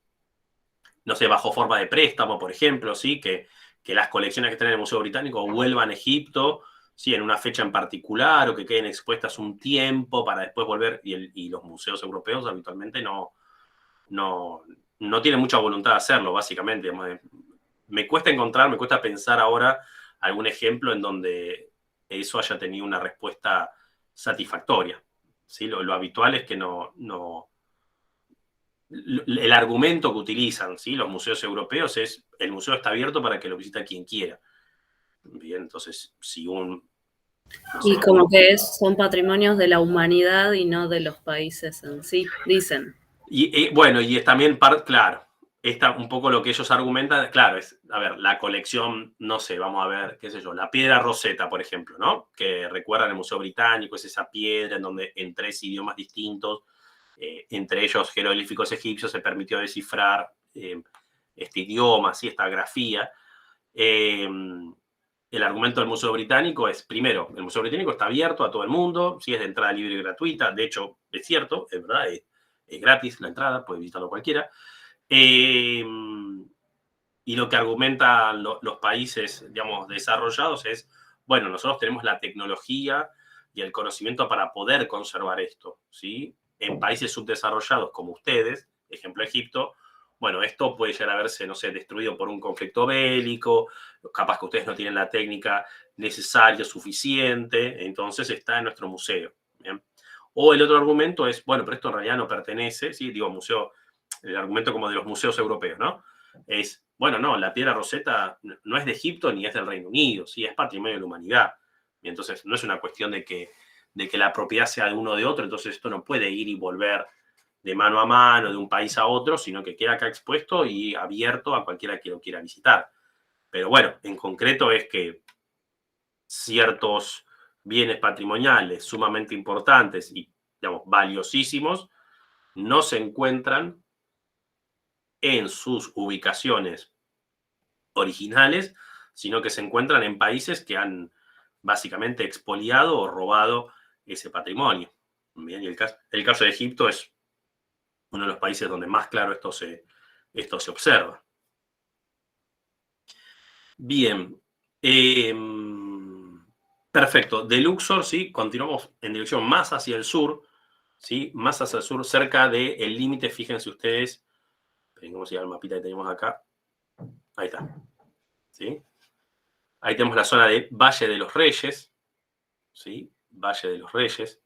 no sé, bajo forma de préstamo, por ejemplo, ¿sí? Que las colecciones que están en el Museo Británico vuelvan a Egipto, ¿sí? En una fecha en particular, o que queden expuestas un tiempo para después volver, y los museos europeos habitualmente no tienen mucha voluntad de hacerlo, básicamente. Me cuesta pensar ahora algún ejemplo en donde eso haya tenido una respuesta satisfactoria, ¿sí? Lo habitual es que el argumento que utilizan, ¿sí? Los museos europeos es: el museo está abierto para que lo visite quien quiera. Bien, entonces, si no sé, Y como que son patrimonios de la humanidad y no de los países en sí, dicen. Bueno, y es también claro, un poco lo que ellos argumentan, claro, es, a ver, la colección, no sé, vamos a ver, qué sé yo, la piedra Rosetta, por ejemplo, ¿no? Que recuerdan el Museo Británico, es esa piedra en donde en 3 idiomas distintos, entre ellos jeroglíficos egipcios, se permitió descifrar este idioma, ¿sí? Esta grafía. El argumento del Museo Británico es, primero, el Museo Británico está abierto a todo el mundo, sí, es de entrada libre y gratuita, de hecho, es cierto, es verdad, es gratis la entrada, puede visitarlo cualquiera. Y lo que argumentan los países, digamos, desarrollados es, bueno, nosotros tenemos la tecnología y el conocimiento para poder conservar esto, ¿sí? En países subdesarrollados como ustedes, ejemplo Egipto, bueno, esto puede llegar a verse, no sé, destruido por un conflicto bélico, capaz que ustedes no tienen la técnica necesaria, suficiente, entonces está en nuestro museo, ¿bien? O el otro argumento es, bueno, pero esto en realidad no pertenece, ¿sí? Digo, museo, el argumento como de los museos europeos, ¿no? Es, bueno, no, la piedra Rosetta no es de Egipto ni es del Reino Unido, ¿sí? Es patrimonio de la humanidad. Y entonces no es una cuestión de que la propiedad sea de uno o de otro, entonces esto no puede ir y volver de mano a mano, de un país a otro, sino que queda acá expuesto y abierto a cualquiera que lo quiera visitar. Pero bueno, en concreto es que ciertos bienes patrimoniales sumamente importantes y digamos, valiosísimos, no se encuentran en sus ubicaciones originales, sino que se encuentran en países que han básicamente expoliado o robado ese patrimonio. Bien, y el caso de Egipto es uno de los países donde más claro esto se observa. Bien. Perfecto. De Luxor, ¿sí? Continuamos en dirección más hacia el sur, ¿sí? Más hacia el sur, cerca del límite, fíjense ustedes. Vamos a ir al mapita que tenemos acá. Ahí está. ¿Sí? Ahí tenemos la zona de Valle de los Reyes. ¿Sí? Valle de los Reyes.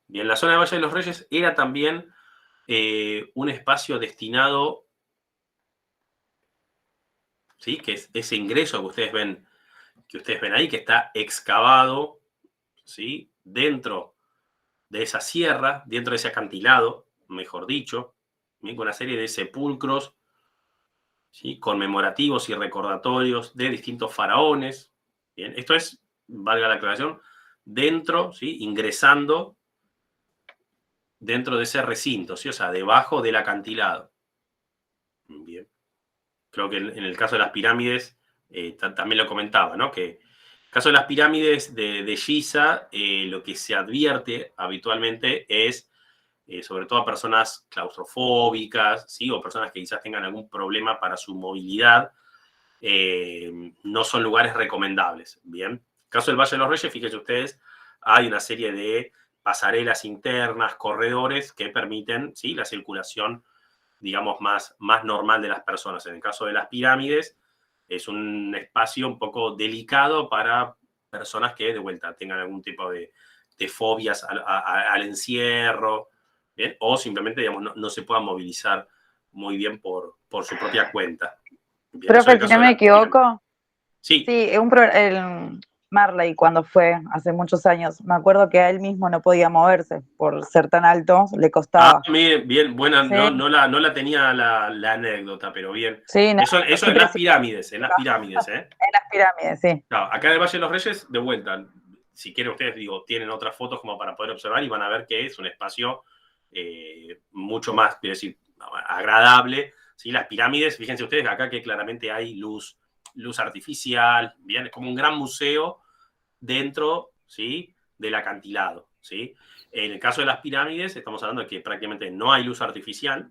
Bien, la zona de Valle de los Reyes era también un espacio destinado, ¿sí? Que es ese ingreso que ustedes ven ahí, que está excavado, ¿sí? Dentro de esa sierra, dentro de ese acantilado, mejor dicho, ¿bien? Con una serie de sepulcros, ¿sí? Conmemorativos y recordatorios de distintos faraones. Bien, esto es, valga la aclaración, dentro, ¿sí? Ingresando dentro de ese recinto, ¿sí? O sea, debajo del acantilado. Bien. Creo que en el caso de las pirámides, también lo comentaba, ¿no? Que en el caso de las pirámides de Giza, lo que se advierte habitualmente es, sobre todo a personas claustrofóbicas, ¿sí? O personas que quizás tengan algún problema para su movilidad, no son lugares recomendables. Bien. En el caso del Valle de los Reyes, fíjense ustedes, hay una serie de pasarelas internas, corredores que permiten, ¿sí? La circulación, digamos, más normal de las personas. En el caso de las pirámides, es un espacio un poco delicado para personas que, de vuelta, tengan algún tipo de fobias al encierro, ¿bien? O simplemente, digamos, no se puedan movilizar muy bien por su propia cuenta. Bien, Profe, si no me equivoco, sí, el Marley cuando fue hace muchos años, me acuerdo que a él mismo no podía moverse por ser tan alto, le costaba. Bien, buena, Sí. no la tenía la anécdota, pero bien. Sí, no, Eso en las pirámides, En las pirámides, En las pirámides, sí. Claro, acá en el Valle de los Reyes, de vuelta, si quieren ustedes, digo, tienen otras fotos como para poder observar y van a ver que es un espacio mucho más, quiero decir, agradable. ¿Sí? Las pirámides, fíjense ustedes acá que claramente hay luz artificial, bien, es como un gran museo dentro, ¿sí? Del acantilado, ¿sí? En el caso de las pirámides, estamos hablando de que prácticamente no hay luz artificial,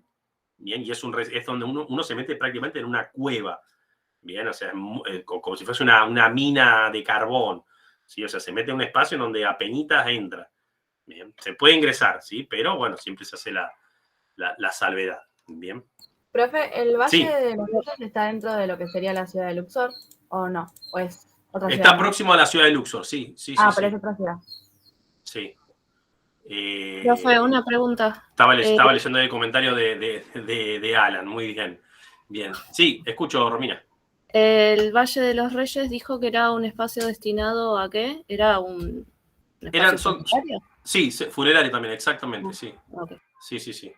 bien, y es donde uno se mete prácticamente en una cueva, bien, o sea, como si fuese una mina de carbón, ¿sí? O sea, se mete en un espacio en donde apenitas entra, bien, se puede ingresar, ¿sí? Pero, bueno, siempre se hace la salvedad, bien. Profe, ¿el Valle Sí. de los Reyes está dentro de lo que sería la ciudad de Luxor o no? ¿O es otra ciudad? Está próximo a la ciudad de Luxor, sí. Pero es otra ciudad. Sí. Profe, una pregunta. Estaba leyendo el comentario de Alan, muy bien. Bien. Sí, escucho, Romina. El Valle de los Reyes dijo que era un espacio destinado ¿a qué? ¿Era un espacio funerario? Sí, funerario también, exactamente, sí. Okay. Sí.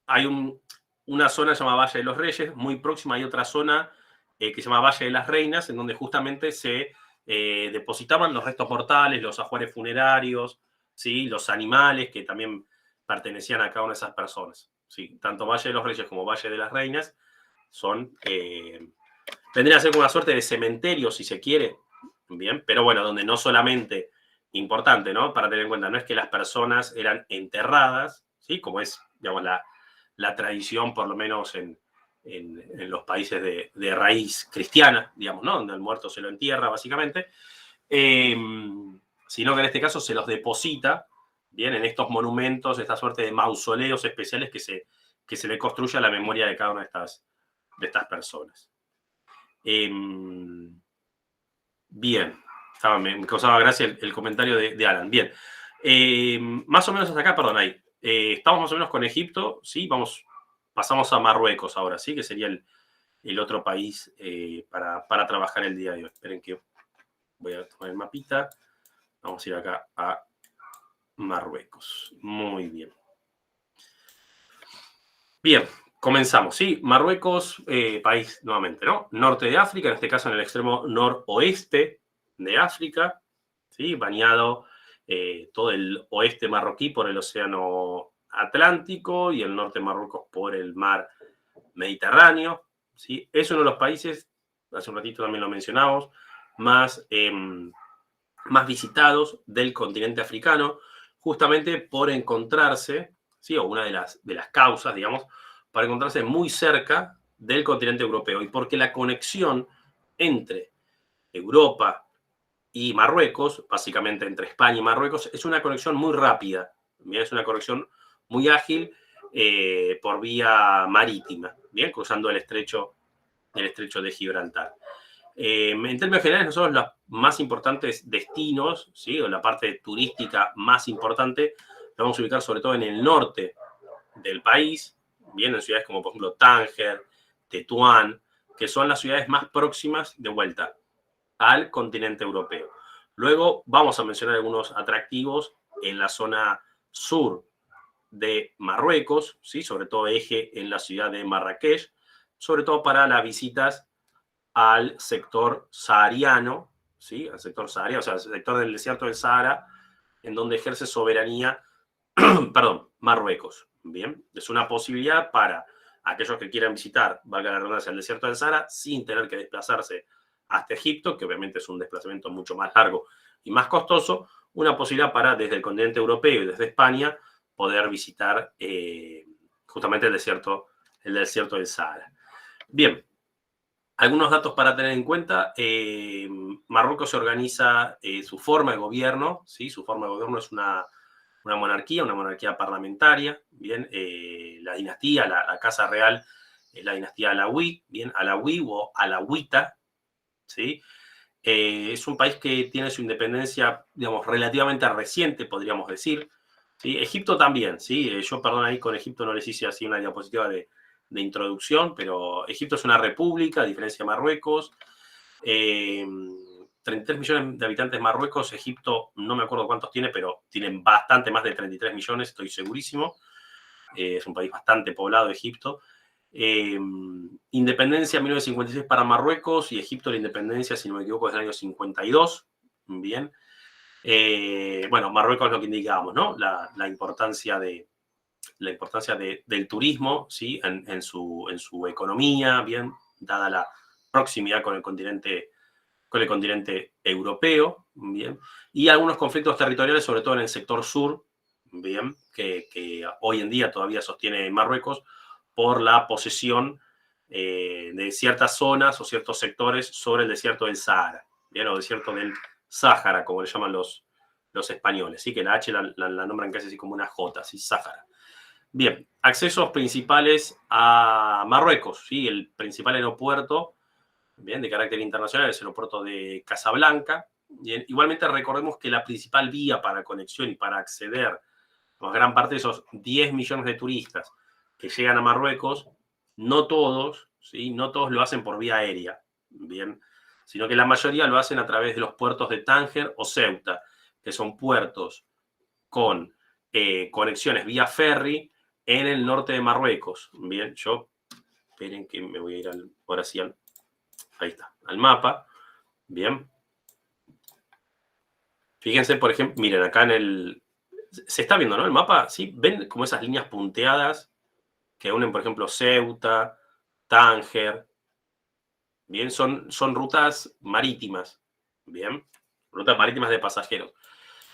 Hay una zona que se llama Valle de los Reyes, muy próxima hay otra zona que se llama Valle de las Reinas, en donde justamente se depositaban los restos mortales, los ajuares funerarios, ¿sí? Los animales que también pertenecían a cada una de esas personas. ¿Sí? Tanto Valle de los Reyes como Valle de las Reinas son, vendrían a ser como una suerte de cementerio, si se quiere, bien, pero bueno, donde no solamente, importante, ¿no? Para tener en cuenta, no es que las personas eran enterradas, ¿sí? Como es, digamos, la tradición, por lo menos en los países de raíz cristiana, digamos, ¿no? Donde al muerto se lo entierra, básicamente, sino que en este caso se los deposita, bien, en estos monumentos, esta suerte de mausoleos especiales que se le construye a la memoria de cada una de estas personas. Bien, me causaba gracia el comentario de Alan. Bien, más o menos hasta acá, perdón, ahí. Estamos más o menos con Egipto, ¿sí? Pasamos a Marruecos ahora, ¿sí? Que sería el otro país para trabajar el día de hoy. Esperen que voy a tomar el mapita. Vamos a ir acá a Marruecos. Muy bien. Bien, comenzamos, ¿sí? Marruecos, país nuevamente, ¿no? Norte de África, en este caso en el extremo noroeste de África, ¿sí? Bañado todo el oeste marroquí por el océano Atlántico y el norte de Marruecos por el mar Mediterráneo, ¿sí? Es uno de los países, hace un ratito también lo mencionamos, más visitados del continente africano, justamente por encontrarse, ¿sí? O una de las causas, digamos, para encontrarse muy cerca del continente europeo, y porque la conexión entre Europa y Marruecos, básicamente entre España y Marruecos, es una conexión muy rápida, ¿bien? Es una conexión muy ágil por vía marítima, ¿bien? Cruzando el estrecho de Gibraltar. En términos generales, nosotros los más importantes destinos, ¿sí? O la parte turística más importante, la vamos a ubicar sobre todo en el norte del país, bien, en ciudades como por ejemplo Tánger, Tetuán, que son las ciudades más próximas de vuelta al continente europeo. Luego vamos a mencionar algunos atractivos en la zona sur de Marruecos, ¿sí? Sobre todo eje en la ciudad de Marrakech, sobre todo para las visitas al sector sahariano, ¿sí? Al sector sahariano, o sea, al sector del desierto del Sahara, en donde ejerce soberanía, perdón, Marruecos. Bien, es una posibilidad para aquellos que quieran visitar, valga la redundancia, el desierto del Sahara, sin tener que desplazarse hasta Egipto, que obviamente es un desplazamiento mucho más largo y más costoso, una posibilidad para desde el continente europeo y desde España poder visitar justamente el desierto del Sahara. Bien, algunos datos para tener en cuenta. Marruecos se organiza su forma de gobierno, ¿sí? Su forma de gobierno es una monarquía parlamentaria, bien, la dinastía, la casa real, la dinastía alawí, bien, alawí o alawita, ¿sí? Es un país que tiene su independencia, digamos, relativamente reciente, podríamos decir, ¿sí? Egipto también, ¿sí? Yo, perdón, ahí con Egipto no les hice así una diapositiva de introducción, pero Egipto es una república, a diferencia de Marruecos. 33 millones de habitantes Marruecos, Egipto no me acuerdo cuántos tiene, pero tienen bastante más de 33 millones, estoy segurísimo. Es un país bastante poblado, Egipto. Independencia 1956 para Marruecos y Egipto la independencia, si no me equivoco, es del año 52. Bien. Bueno, Marruecos es lo que indicábamos, ¿no? La importancia del turismo, ¿sí? En su economía, bien, dada la proximidad con el continente europeo, bien, y algunos conflictos territoriales, sobre todo en el sector sur, bien, que hoy en día todavía sostiene Marruecos por la posesión de ciertas zonas o ciertos sectores sobre el desierto del Sahara, bien, o desierto del Sáhara, como le llaman los españoles, ¿sí? Que la H la nombran casi así como una J, ¿sí? Sáhara. Bien, accesos principales a Marruecos, ¿sí? El principal aeropuerto, bien, de carácter internacional, es el aeropuerto de Casablanca. Bien, igualmente recordemos que la principal vía para conexión y para acceder a gran parte de esos 10 millones de turistas que llegan a Marruecos, no todos, ¿sí? No todos lo hacen por vía aérea, bien, sino que la mayoría lo hacen a través de los puertos de Tánger o Ceuta, que son puertos con conexiones vía ferry en el norte de Marruecos. Bien, esperen que me voy a ir ahora sí ahí está, al mapa. Bien. Fíjense, por ejemplo, miren, acá se está viendo, ¿no? El mapa, ¿sí? ¿Ven como esas líneas punteadas que unen, por ejemplo, Ceuta, Tánger? Bien, son rutas marítimas. Bien, rutas marítimas de pasajeros.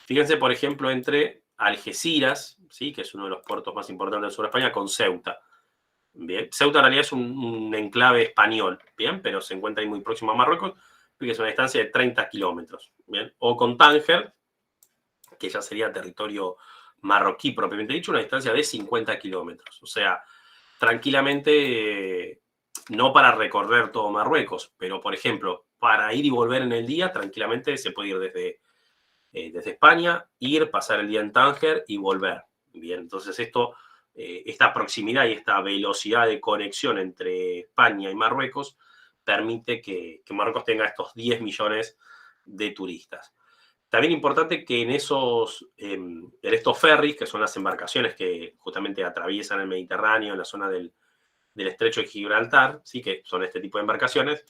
Fíjense, por ejemplo, entre Algeciras, ¿sí? Que es uno de los puertos más importantes del sur de España, con Ceuta. Bien, Ceuta en realidad es un enclave español, bien, pero se encuentra ahí muy próximo a Marruecos, porque es una distancia de 30 kilómetros, bien, o con Tánger, que ya sería territorio marroquí propiamente dicho, una distancia de 50 kilómetros, o sea, tranquilamente, no para recorrer todo Marruecos, pero por ejemplo, para ir y volver en el día, tranquilamente se puede ir desde España, pasar el día en Tánger y volver, bien, entonces esta proximidad y esta velocidad de conexión entre España y Marruecos permite que Marruecos tenga estos 10 millones de turistas. También importante que en estos ferries, que son las embarcaciones que justamente atraviesan el Mediterráneo, en la zona del estrecho de Gibraltar, ¿sí? Que son este tipo de embarcaciones,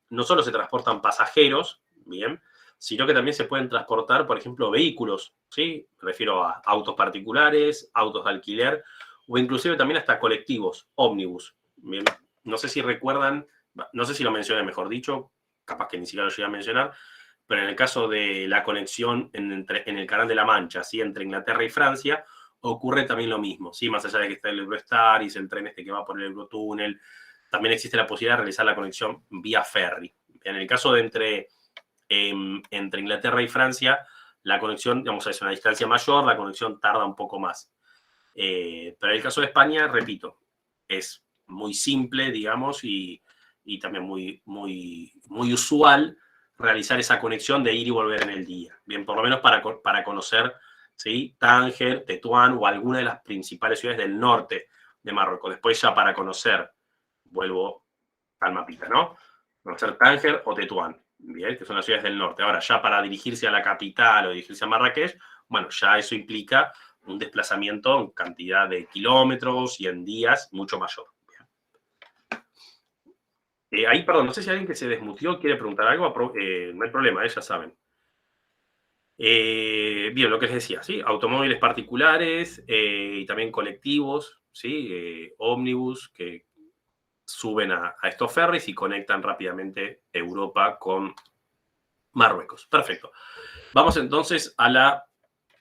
no solo se transportan pasajeros, bien, sino que también se pueden transportar, por ejemplo, vehículos, ¿sí? Me refiero a autos particulares, autos de alquiler, o inclusive también hasta colectivos, ómnibus. Bien, no sé si recuerdan, no sé si lo mencioné, mejor dicho, capaz que ni siquiera lo llegué a mencionar, pero en el caso de la conexión en el Canal de la Mancha, ¿sí? Entre Inglaterra y Francia, ocurre también lo mismo, ¿sí? Más allá de que está el Eurostar y el tren este que va por el Eurotúnel, también existe la posibilidad de realizar la conexión vía ferry. En el caso de entre Inglaterra y Francia, la conexión, digamos, es una distancia mayor, la conexión tarda un poco más. Pero en el caso de España, repito, es muy simple, digamos, y también muy usual realizar esa conexión de ir y volver en el día. Bien, por lo menos para conocer, ¿sí? Tánger, Tetuán o alguna de las principales ciudades del norte de Marruecos. Después ya para conocer, vuelvo al mapita, ¿no? Conocer Tánger o Tetuán, bien, que son las ciudades del norte. Ahora, ya para dirigirse a la capital o dirigirse a Marrakech, bueno, ya eso implica un desplazamiento en cantidad de kilómetros y en días mucho mayor. Ahí, perdón, no sé si alguien que se desmutió quiere preguntar algo, no hay problema, ya saben. Bien, lo que les decía, ¿sí? Automóviles particulares y también colectivos, ¿sí? Ómnibus que suben a estos ferries y conectan rápidamente Europa con Marruecos. Perfecto. Vamos entonces a la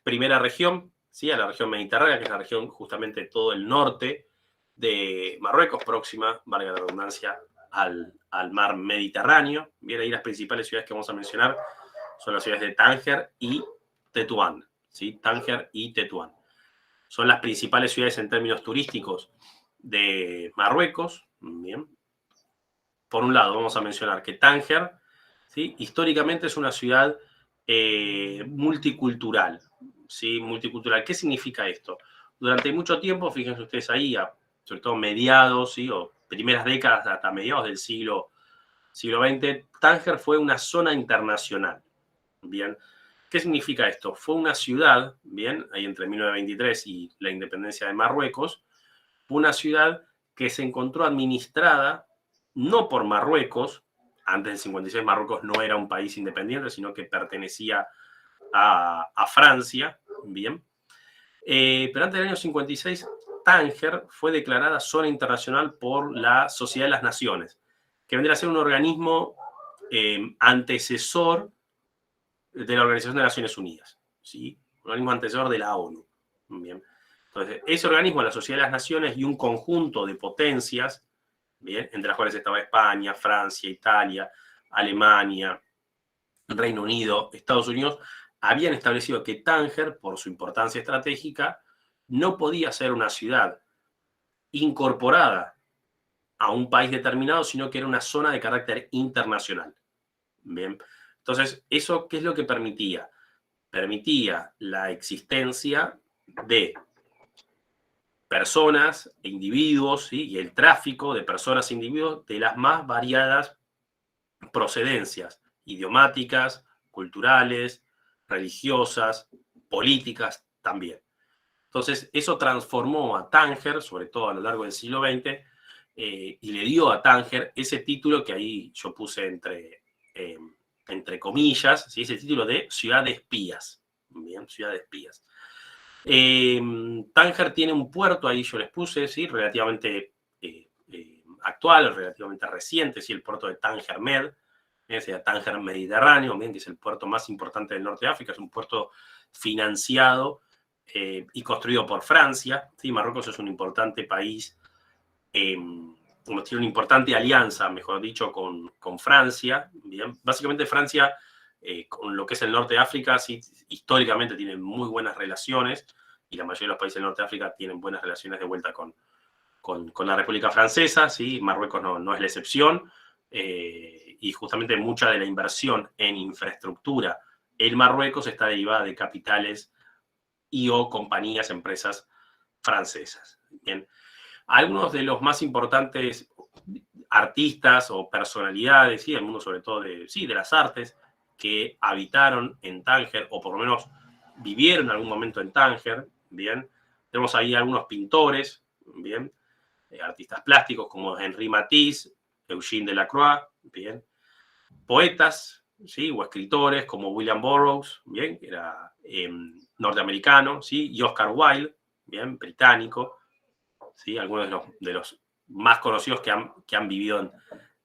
primera región, ¿sí? A la región mediterránea, que es la región justamente todo el norte de Marruecos, próxima, valga la redundancia, al mar Mediterráneo. Bien, ahí las principales ciudades que vamos a mencionar son las ciudades de Tánger y Tetuán, ¿sí? Tánger y Tetuán. Son las principales ciudades en términos turísticos de Marruecos. Bien. Por un lado, vamos a mencionar que Tánger, ¿sí? Históricamente es una ciudad multicultural, ¿sí? Multicultural. ¿Qué significa esto? Durante mucho tiempo, fíjense ustedes ahí, sobre todo mediados, ¿sí? O primeras décadas hasta mediados del siglo XX, Tánger fue una zona internacional. Bien, ¿qué significa esto? Fue una ciudad, bien, ahí entre 1923 y la independencia de Marruecos, una ciudad que se encontró administrada no por Marruecos. Antes del 56 Marruecos no era un país independiente, sino que pertenecía a Francia, bien. Pero antes del año 56, Tánger fue declarada zona internacional por la Sociedad de las Naciones, que vendría a ser un organismo antecesor de la Organización de Naciones Unidas, ¿sí? Un organismo antecesor de la ONU. Bien. Entonces, ese organismo, la Sociedad de las Naciones y un conjunto de potencias, bien, entre las cuales estaba España, Francia, Italia, Alemania, Reino Unido, Estados Unidos, habían establecido que Tánger, por su importancia estratégica, no podía ser una ciudad incorporada a un país determinado, sino que era una zona de carácter internacional. Bien. Entonces, ¿eso qué es lo que permitía? Permitía la existencia de personas e individuos, ¿sí? Y el tráfico de personas e individuos de las más variadas procedencias idiomáticas, culturales, religiosas, políticas también. Entonces, eso transformó a Tánger, sobre todo a lo largo del siglo XX, y le dio a Tánger ese título que ahí yo puse entre comillas, ¿sí? Ese título de ciudad de espías. Bien, ciudad de espías. Tánger tiene un puerto, ahí yo les puse, ¿sí? Relativamente actual, relativamente reciente, ¿sí? El puerto de Tánger Med, sea Tánger Mediterráneo, bien, que es el puerto más importante del norte de África, es un puerto financiado y construido por Francia, ¿sí? Marruecos es un importante país, tiene una importante alianza, mejor dicho, con Francia. Bien. Básicamente Francia, con lo que es el norte de África, sí, históricamente tiene muy buenas relaciones, y la mayoría de los países del norte de África tienen buenas relaciones de vuelta con la República Francesa, ¿sí? Marruecos no es la excepción, y justamente mucha de la inversión en infraestructura en Marruecos está derivada de capitales y o compañías, empresas francesas. Bien. Algunos de los más importantes artistas o personalidades, ¿sí? Del mundo sobre todo de las artes, que habitaron en Tánger, o por lo menos vivieron en algún momento en Tánger, bien. Tenemos ahí algunos pintores, bien, artistas plásticos como Henri Matisse, Eugène Delacroix, bien. Poetas, ¿sí? O escritores como William Burroughs, bien, que era norteamericano, ¿sí? Y Oscar Wilde, bien, británico, ¿sí? Algunos de los más conocidos que han vivido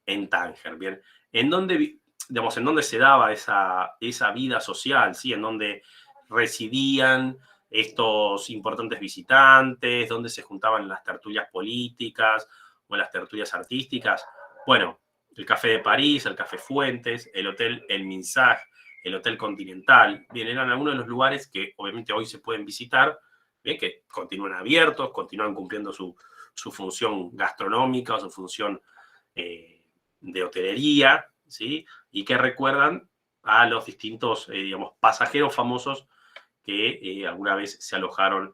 en Tánger, bien. ¿En dónde, digamos, en dónde se daba esa vida social, ¿sí? En dónde residían estos importantes visitantes, dónde se juntaban las tertulias políticas o las tertulias artísticas? Bueno, el Café de París, el Café Fuentes, el Hotel El Minsaj, el Hotel Continental, bien, eran algunos de los lugares que obviamente hoy se pueden visitar, bien, que continúan abiertos, continúan cumpliendo su función gastronómica o su función de hotelería, ¿sí? Y que recuerdan a los distintos, digamos, pasajeros famosos que alguna vez se alojaron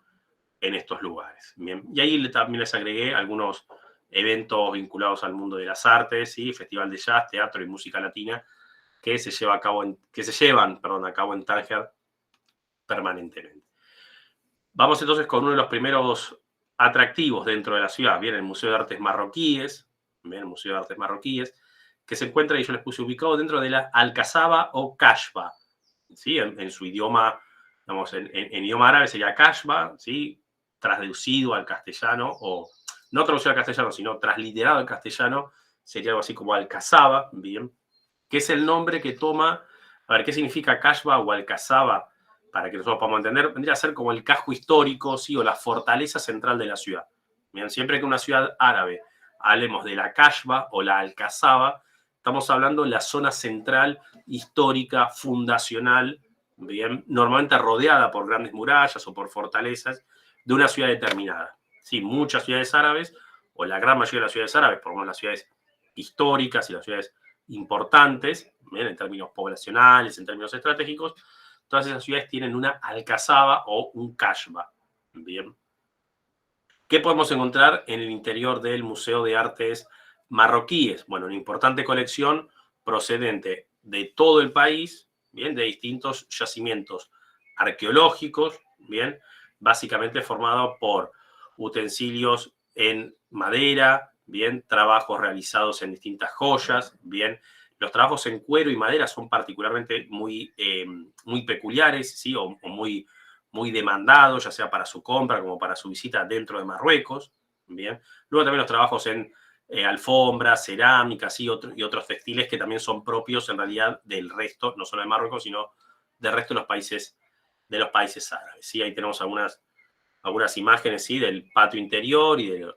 en estos lugares. Bien. Y ahí también les agregué algunos eventos vinculados al mundo de las artes, ¿sí? Festival de jazz, teatro y música latina que se llevan a cabo en Tánger permanentemente. Vamos entonces con uno de los primeros atractivos dentro de la ciudad, bien, el Museo de Artes Marroquíes, bien, el Museo de Artes Marroquíes, que se encuentra, y yo les puse ubicado dentro de la Alcazaba o Kashba, ¿sí? En su idioma, digamos, en idioma árabe sería Kashba, ¿sí? Traducido al castellano, o no traducido al castellano, sino transliterado al castellano, sería algo así como Alcazaba, bien, que es el nombre que toma, a ver, ¿qué significa Kashba o Alcazaba? Para que nosotros podamos entender, vendría a ser como el casco histórico, ¿sí? O la fortaleza central de la ciudad. Bien, siempre que una ciudad árabe hablemos de la Kashba o la Alcazaba, estamos hablando de la zona central, histórica, fundacional, bien, normalmente rodeada por grandes murallas o por fortalezas de una ciudad determinada. Sí, muchas ciudades árabes, o la gran mayoría de las ciudades árabes, por lo menos las ciudades históricas y las ciudades importantes, bien, en términos poblacionales, en términos estratégicos, todas esas ciudades tienen una alcazaba o un kashba. Bien. ¿Qué podemos encontrar en el interior del Museo de Artes Marroquíes? Bueno, una importante colección procedente de todo el país, bien, de distintos yacimientos arqueológicos, bien, básicamente formado por utensilios en madera, bien, trabajos realizados en distintas joyas, bien. Los trabajos en cuero y madera son particularmente muy peculiares, ¿sí? O muy demandados, ya sea para su compra como para su visita dentro de Marruecos. Bien. Luego también los trabajos en alfombras, cerámicas y otros textiles que también son propios en realidad del resto, no solo de Marruecos, sino del resto de los países árabes. ¿Sí? Ahí tenemos algunas imágenes, ¿sí? Del patio interior y de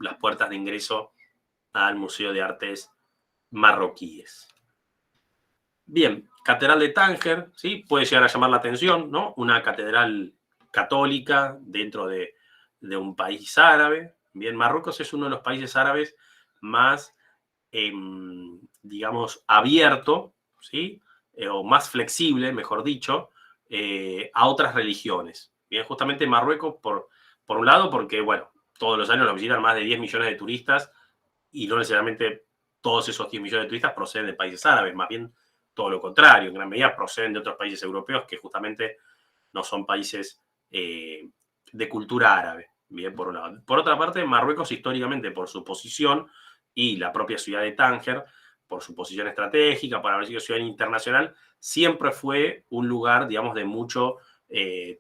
las puertas de ingreso al Museo de Artes Marroquíes. Bien, Catedral de Tánger, ¿sí? Puede llegar a llamar la atención, ¿no? Una catedral católica dentro de un país árabe. Bien, Marruecos es uno de los países árabes más, digamos, abierto, ¿sí? O más flexible, mejor dicho, a otras religiones. Bien, justamente Marruecos, por un lado, porque, bueno, todos los años lo visitan más de 10 millones de turistas y no necesariamente todos esos 10 millones de turistas proceden de países árabes, más bien todo lo contrario, en gran medida proceden de otros países europeos que justamente no son países de cultura árabe, bien, por un lado. Por otra parte, Marruecos históricamente, por su posición y la propia ciudad de Tánger, por su posición estratégica, por haber sido ciudad internacional, siempre fue un lugar, digamos, de mucho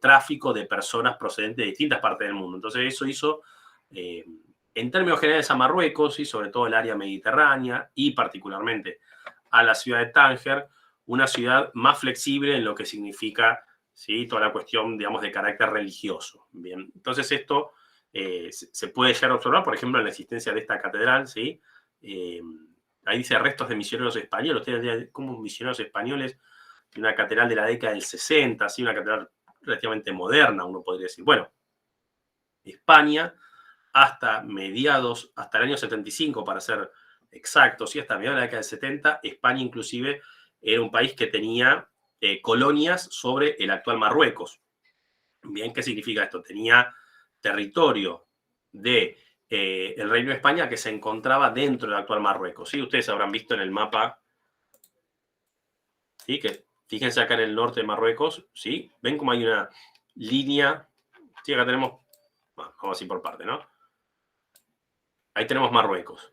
tráfico de personas procedentes de distintas partes del mundo. Entonces eso hizo, en términos generales, a Marruecos y sobre todo el área mediterránea y particularmente a la ciudad de Tánger, una ciudad más flexible en lo que significa, ¿sí? Toda la cuestión, digamos, de carácter religioso. Bien, entonces esto se puede llegar a observar, por ejemplo, en la existencia de esta catedral, ¿sí? Ahí dice restos de misioneros españoles. Ustedes como misioneros españoles, una catedral de la década del 60, ¿sí? Una catedral relativamente moderna, uno podría decir. Bueno, España, hasta el año 75, para ser exactos, ¿sí? Hasta mediados de la década del 70, España inclusive era un país que tenía colonias sobre el actual Marruecos. Bien, ¿qué significa esto? Tenía territorio del Reino de España que se encontraba dentro del actual Marruecos. ¿Sí? Ustedes habrán visto en el mapa, ¿sí? Que fíjense acá en el norte de Marruecos, ¿sí? Ven cómo hay una línea. Sí, acá tenemos, bueno, vamos así por parte, ¿no? Ahí tenemos Marruecos.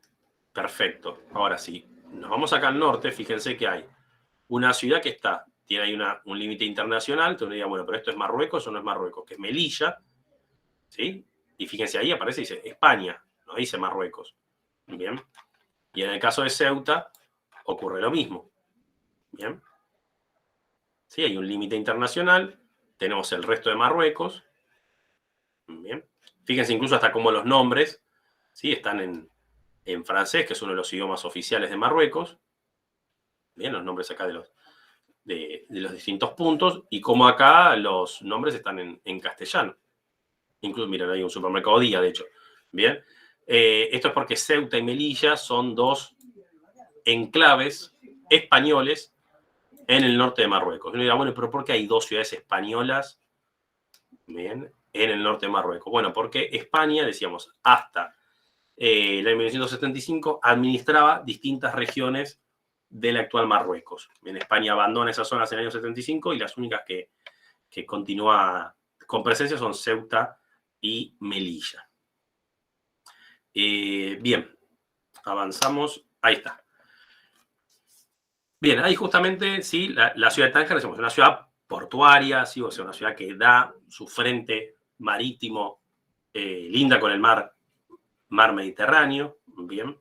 Perfecto. Ahora sí, nos vamos acá al norte, fíjense que hay una ciudad que tiene ahí un límite internacional, entonces uno diría, bueno, pero esto es Marruecos o no es Marruecos, que es Melilla, ¿sí? Y fíjense, ahí aparece y dice España, no dice Marruecos. Bien. Y en el caso de Ceuta ocurre lo mismo. Bien. Sí, hay un límite internacional, tenemos el resto de Marruecos. Bien. Fíjense incluso hasta cómo los nombres, ¿sí? Están en francés, que es uno de los idiomas oficiales de Marruecos. Bien, los nombres acá de los distintos puntos, y como acá los nombres están en castellano. Incluso, miren, hay un supermercado Día, de hecho. Bien. Esto es porque Ceuta y Melilla son dos enclaves españoles en el norte de Marruecos. Uno dirá, bueno, pero ¿por qué hay dos ciudades españolas, bien, en el norte de Marruecos? Bueno, porque España, decíamos, hasta el año 1975 administraba distintas regiones del actual Marruecos. En España abandona esas zonas en el año 75 y las únicas que continúa con presencia son Ceuta y Melilla. Bien, avanzamos. Ahí está. Bien, ahí justamente, sí, la ciudad de Tánger, decimos, es una ciudad portuaria, sí, o sea, una ciudad que da su frente marítimo, linda con el mar Mediterráneo. Bien.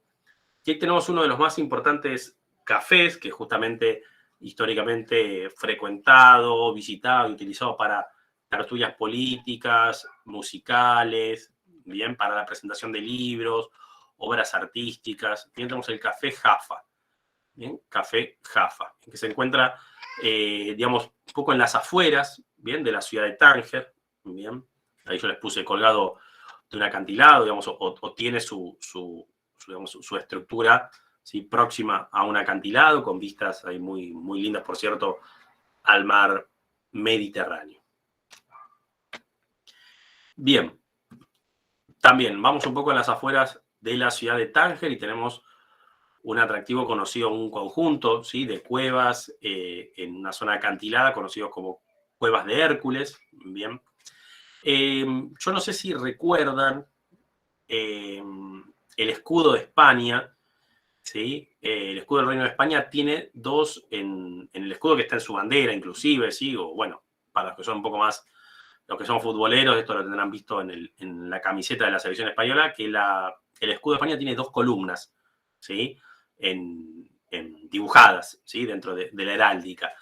Y ahí tenemos uno de los más importantes cafés, que justamente históricamente frecuentado, visitado y utilizado para tertulias políticas, musicales, bien, para la presentación de libros, obras artísticas. Bien, tenemos el Café Jaffa. Bien, Café Jaffa, que se encuentra, digamos, un poco en las afueras, bien, de la ciudad de Tánger. Bien, ahí yo les puse colgado de un acantilado, digamos, o tiene su estructura, ¿sí? Próxima a un acantilado, con vistas ahí muy, muy lindas, por cierto, al mar Mediterráneo. Bien, también vamos un poco a las afueras de la ciudad de Tánger y tenemos un atractivo conocido, un conjunto, ¿sí? De cuevas en una zona acantilada, conocidos como Cuevas de Hércules. Bien. Yo no sé si recuerdan el escudo de España, ¿sí? El escudo del Reino de España tiene dos, en el escudo que está en su bandera, inclusive, ¿sí? O bueno, para los que son un poco más, los que son futboleros, esto lo tendrán visto en la camiseta de la selección española, que el escudo de España tiene dos columnas, ¿sí? Dibujadas, ¿sí? Dentro de la heráldica.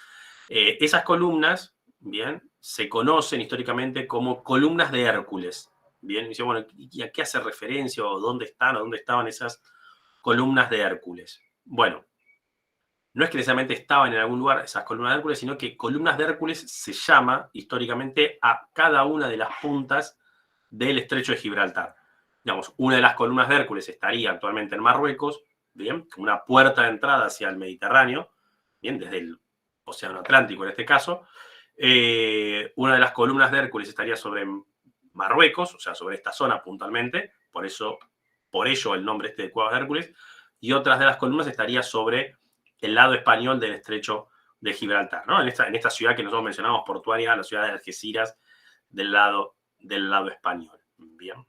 Esas columnas, bien, se conocen históricamente como columnas de Hércules. Bien, y dice, bueno, ¿y a qué hace referencia o dónde están o dónde estaban esas columnas de Hércules? Bueno, no es que necesariamente estaban en algún lugar esas columnas de Hércules, sino que columnas de Hércules se llama históricamente a cada una de las puntas del estrecho de Gibraltar. Digamos, una de las columnas de Hércules estaría actualmente en Marruecos, bien, como una puerta de entrada hacia el Mediterráneo, bien, desde el Océano Atlántico en este caso. Una de las columnas de Hércules estaría sobre Marruecos, o sea, sobre esta zona puntualmente, por ello el nombre de Cuevas de Hércules, y otras de las columnas estaría sobre el lado español del estrecho de Gibraltar, ¿no? En esta ciudad que nosotros mencionamos, portuaria, la ciudad de Algeciras, del lado español. Bien.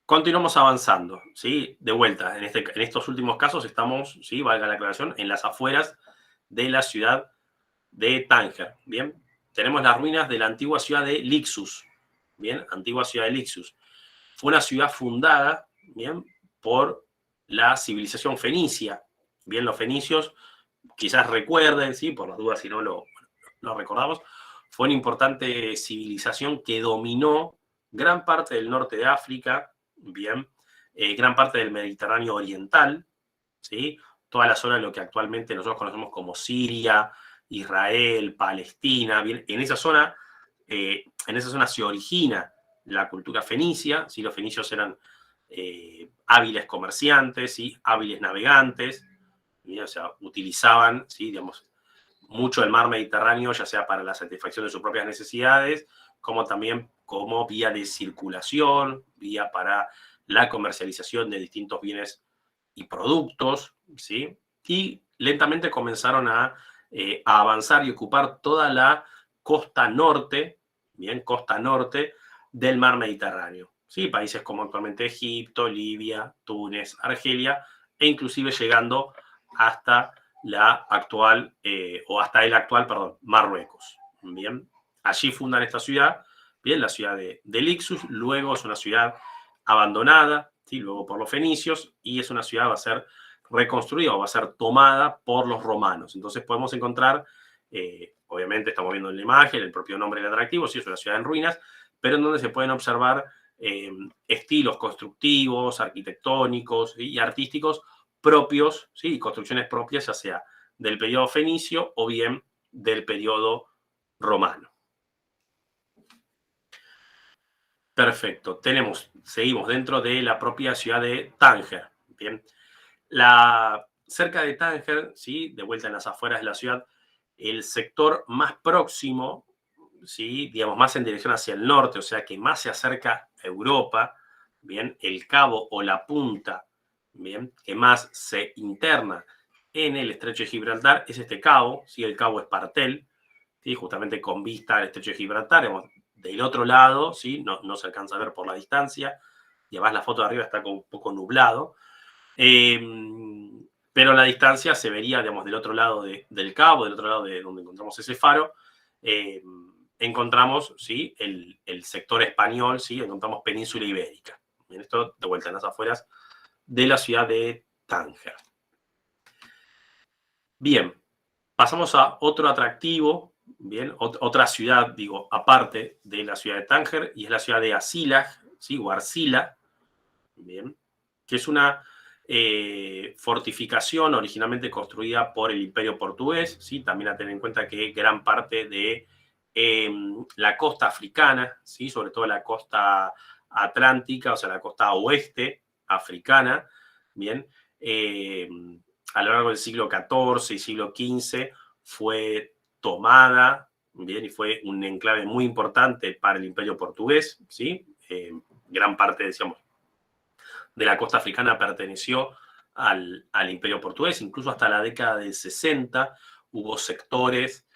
Continuamos avanzando, ¿sí? De vuelta, en estos últimos casos estamos, ¿sí? Valga la aclaración, en las afueras de la ciudad de Tánger, ¿bien? Tenemos las ruinas de la antigua ciudad de Lixus, ¿bien? Antigua ciudad de Lixus. Fue una ciudad fundada, ¿bien? Por la civilización fenicia. Bien, los fenicios, quizás recuerden, ¿sí? Por las dudas si no lo recordamos, fue una importante civilización que dominó gran parte del norte de África, bien, gran parte del Mediterráneo oriental, ¿sí? Toda la zona de lo que actualmente nosotros conocemos como Siria, Israel, Palestina, bien, en esa zona se origina la cultura fenicia, ¿sí? Los fenicios eran hábiles comerciantes, ¿sí? Hábiles navegantes, ¿sí? O sea, utilizaban, ¿sí? Digamos, mucho el mar Mediterráneo, ya sea para la satisfacción de sus propias necesidades, como también como vía de circulación, vía para la comercialización de distintos bienes y productos, ¿sí? Y lentamente comenzaron a avanzar y ocupar toda la costa norte, bien, costa norte del mar Mediterráneo, ¿sí? Países como actualmente Egipto, Libia, Túnez, Argelia, e inclusive llegando hasta la actual, o hasta el actual, perdón, Marruecos. Bien, allí fundan esta ciudad, bien, la ciudad de Lixus, luego es una ciudad abandonada, ¿sí? Luego por los fenicios, y es una ciudad que va a ser reconstruida o va a ser tomada por los romanos. Entonces podemos encontrar, obviamente estamos viendo en la imagen, el propio nombre del atractivo, sí, es una ciudad en ruinas, pero en donde se pueden observar estilos constructivos, arquitectónicos, ¿sí? Y artísticos propios, ¿sí? Construcciones propias, ya sea del periodo fenicio o bien del periodo romano. Perfecto. Seguimos dentro de la propia ciudad de Tánger. Bien. Cerca de Tánger, ¿sí? De vuelta en las afueras de la ciudad, el sector más próximo, ¿sí? Digamos, más en dirección hacia el norte, o sea, que más se acerca a Europa, bien, el cabo o la punta, bien, que más se interna en el estrecho de Gibraltar, es este cabo, ¿sí? El cabo Espartel, ¿sí? Justamente con vista al estrecho de Gibraltar, digamos, del otro lado, ¿sí? No se alcanza a ver por la distancia, y además la foto de arriba está un poco nublado, pero la distancia se vería, digamos, del otro lado del cabo, del otro lado de donde encontramos ese faro, encontramos, ¿sí? el sector español, ¿sí? Encontramos península ibérica. Bien, esto de vuelta en las afueras de la ciudad de Tánger. Bien, pasamos a otro atractivo, bien, otra ciudad, digo, aparte de la ciudad de Tánger, y es la ciudad de Asilah, ¿sí? O Arcila, bien, que es una fortificación originalmente construida por el Imperio Portugués, ¿sí? También a tener en cuenta que gran parte de la costa africana, ¿sí? Sobre todo la costa atlántica, o sea, la costa oeste africana, bien, a lo largo del siglo XIV y siglo XV fue tomada, bien, y fue un enclave muy importante para el Imperio Portugués, ¿sí? Gran parte, decíamos, de la costa africana perteneció al Imperio Portugués, incluso hasta la década del 60 hubo sectores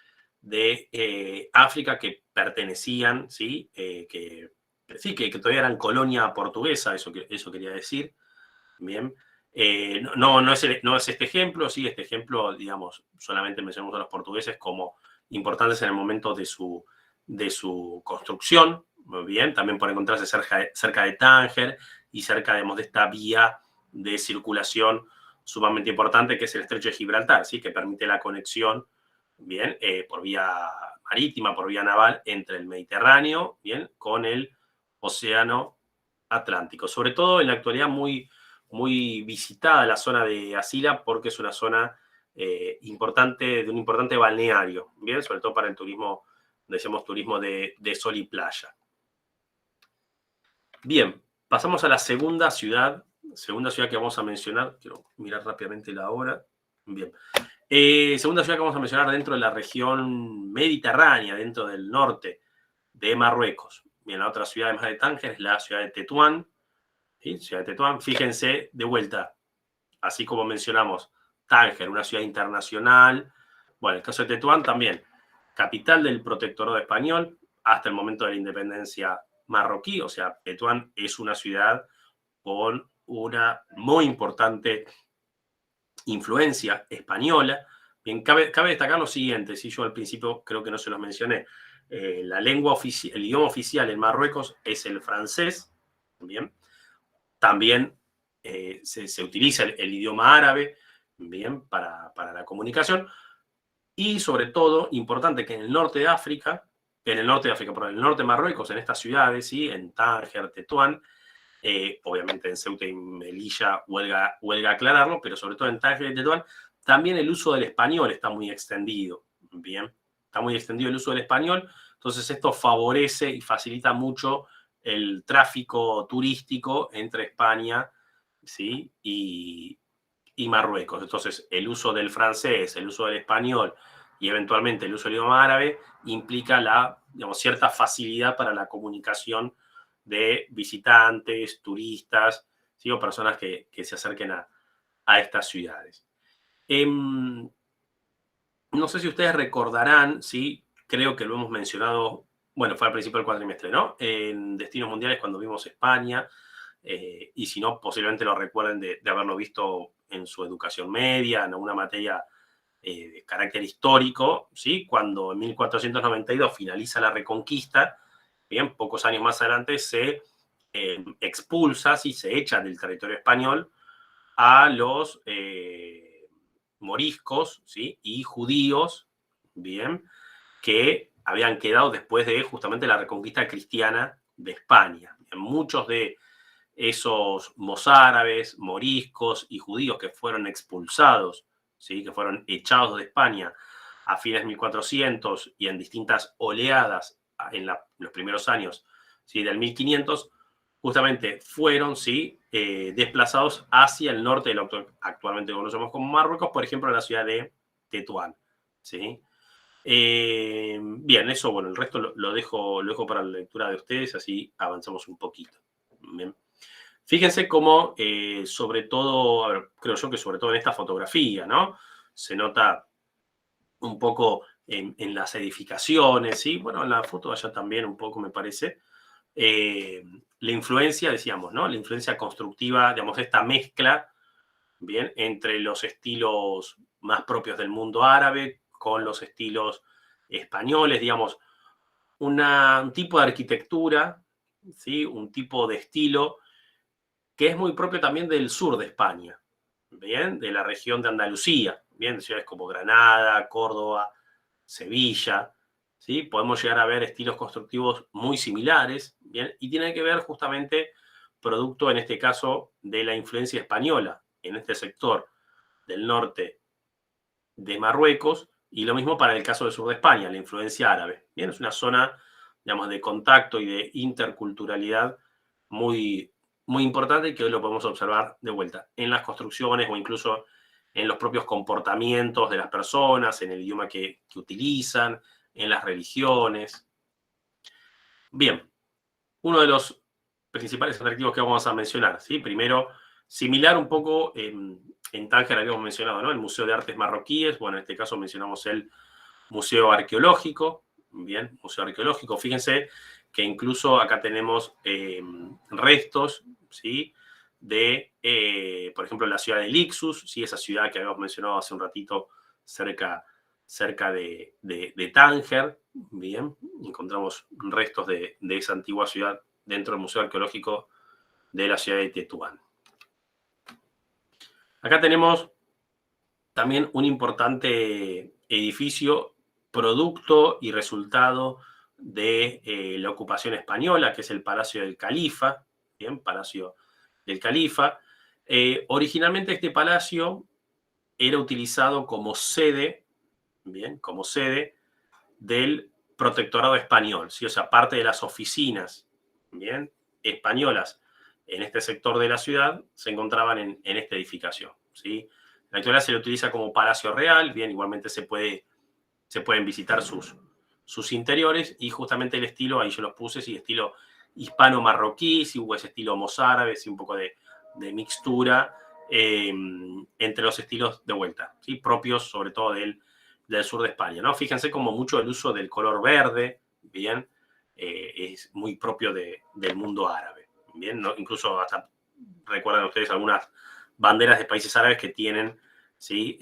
de África que pertenecían, ¿sí? Que todavía eran colonia portuguesa, eso quería decir, bien. No es este ejemplo, sí, este ejemplo, digamos, solamente mencionamos a los portugueses como importantes en el momento de su construcción, muy bien, también por encontrarse cerca de Tánger y cerca, digamos, de esta vía de circulación sumamente importante que es el estrecho de Gibraltar, ¿sí? Que permite la conexión, bien, por vía marítima, por vía naval, entre el Mediterráneo, bien, con el océano Atlántico. Sobre todo en la actualidad muy visitada la zona de Asilah porque es una zona importante, de un importante balneario, bien, sobre todo para el turismo, decíamos turismo de sol y playa. Bien, pasamos a la segunda ciudad que vamos a mencionar. Quiero mirar rápidamente la hora. Bien. Segunda ciudad que vamos a mencionar dentro de la región mediterránea, dentro del norte de Marruecos. Bien, la otra ciudad además de Tánger es la ciudad de Tetuán. ¿Sí? Ciudad de Tetuán, fíjense, de vuelta, así como mencionamos Tánger, una ciudad internacional. Bueno, el caso de Tetuán también, capital del protectorado español hasta el momento de la independencia marroquí, o sea, Tetuán es una ciudad con una muy importante influencia española. Bien, cabe destacar lo siguiente, si yo al principio creo que no se los mencioné, el idioma oficial en Marruecos es el francés, bien. También se utiliza el idioma árabe, bien, para la comunicación. Y sobre todo, importante que en el norte de Marruecos, en estas ciudades, ¿sí? En Tánger, Tetuán, obviamente en Ceuta y Melilla huelga aclararlo, pero sobre todo en Tánger y Tetuán, también el uso del español está muy extendido, bien, está muy extendido el uso del español, entonces esto favorece y facilita mucho el tráfico turístico entre España, ¿sí? y Marruecos. Entonces, el uso del francés, el uso del español y eventualmente el uso del idioma árabe implica cierta facilidad para la comunicación de visitantes, turistas, ¿sí? O personas que se acerquen a estas ciudades. No sé si ustedes recordarán, ¿sí? Creo que lo hemos mencionado, bueno, fue al principio del cuatrimestre, ¿no? En Destinos Mundiales cuando vimos España, y si no, posiblemente lo recuerden de haberlo visto en su educación media, en alguna materia de carácter histórico, ¿sí? Cuando en 1492 finaliza la Reconquista, bien, pocos años más adelante se expulsa, ¿sí? Se echa del territorio español a los moriscos, ¿sí? Y judíos, bien, que habían quedado después de justamente la Reconquista cristiana de España. Muchos de esos mozárabes, moriscos y judíos que fueron expulsados, ¿sí? Que fueron echados de España a fines de 1400 y en distintas oleadas en los primeros años, ¿sí? Del 1500, justamente fueron, ¿sí? Desplazados hacia el norte de lo que actualmente conocemos como Marruecos, por ejemplo, en la ciudad de Tetuán, ¿sí? Bien, eso, bueno, el resto lo dejo para la lectura de ustedes, así avanzamos un poquito. Bien. Fíjense cómo, sobre todo, a ver, creo yo que sobre todo en esta fotografía, ¿no? Se nota un poco en las edificaciones, ¿sí? Bueno, en la foto allá también un poco, me parece. La influencia, decíamos, ¿no? La influencia constructiva, digamos, esta mezcla, ¿bien? Entre los estilos más propios del mundo árabe con los estilos españoles, digamos, un tipo de arquitectura, ¿sí? Un tipo de estilo que es muy propio también del sur de España, ¿bien? De la región de Andalucía, ¿bien? De ciudades como Granada, Córdoba, Sevilla, ¿sí? Podemos llegar a ver estilos constructivos muy similares, ¿bien? Y tiene que ver justamente, producto en este caso, de la influencia española en este sector del norte de Marruecos, y lo mismo para el caso del sur de España, la influencia árabe, ¿bien? Es una zona, digamos, de contacto y de interculturalidad muy importante, que hoy lo podemos observar de vuelta en las construcciones o incluso en los propios comportamientos de las personas, en el idioma que utilizan, en las religiones. Bien, uno de los principales atractivos que vamos a mencionar, ¿sí? Primero, similar un poco en Tánger habíamos mencionado, ¿no? El Museo de Artes Marroquíes, bueno, en este caso mencionamos el Museo Arqueológico, bien, Museo Arqueológico. Fíjense que incluso acá tenemos restos, ¿sí? De, por ejemplo, la ciudad de Lixus, ¿sí? Esa ciudad que habíamos mencionado hace un ratito cerca de Tánger, bien, encontramos restos de esa antigua ciudad dentro del Museo Arqueológico de la ciudad de Tetuán. Acá tenemos también un importante edificio, producto y resultado de la ocupación española, que es el Palacio del Califa, bien, Palacio del Califa. Originalmente este palacio era utilizado como sede, bien, como sede del protectorado español, ¿sí? O sea, parte de las oficinas, bien, españolas en este sector de la ciudad se encontraban en esta edificación, ¿sí? En la actualidad se le utiliza como Palacio Real, bien, igualmente se pueden visitar sus interiores, y justamente el estilo, ahí yo los puse, sí, estilo hispano-marroquí, si hubo ese estilo mozárabe, sí, un poco de mixtura entre los estilos de vuelta, ¿sí? Propios sobre todo del sur de España, ¿no? Fíjense como mucho el uso del color verde, bien, es muy propio del mundo árabe, bien, ¿no? Incluso hasta recuerdan ustedes algunas banderas de países árabes que tienen, ¿sí?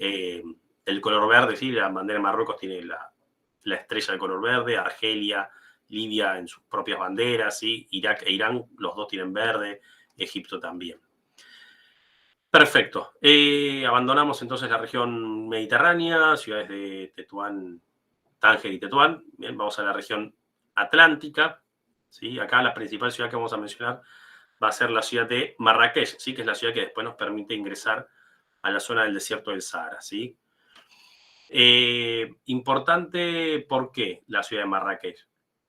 El color verde, ¿sí? La bandera de Marruecos tiene la estrella de color verde, Argelia, Libia en sus propias banderas, ¿sí? Irak e Irán, los dos tienen verde, Egipto también. Perfecto. Abandonamos entonces la región mediterránea, ciudades de Tetuán, Tánger y Tetuán. Bien, vamos a la región atlántica, ¿sí? Acá la principal ciudad que vamos a mencionar va a ser la ciudad de Marrakech, ¿sí? Que es la ciudad que después nos permite ingresar a la zona del desierto del Sahara, ¿sí? Importante, ¿por qué la ciudad de Marrakech?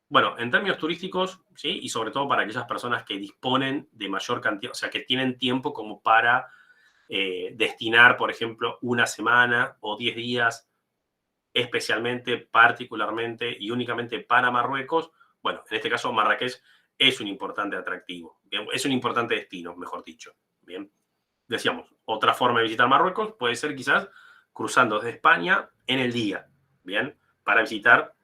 Bueno, en términos turísticos, ¿sí? Y sobre todo para aquellas personas que disponen de mayor cantidad, o sea, que tienen tiempo como para destinar, por ejemplo, una semana o 10 días especialmente, particularmente y únicamente para Marruecos. Bueno, en este caso Marrakech es un importante atractivo, ¿bien? Es un importante destino, mejor dicho. Bien, decíamos, otra forma de visitar Marruecos puede ser quizás cruzando desde España en el día, ¿bien? Para visitar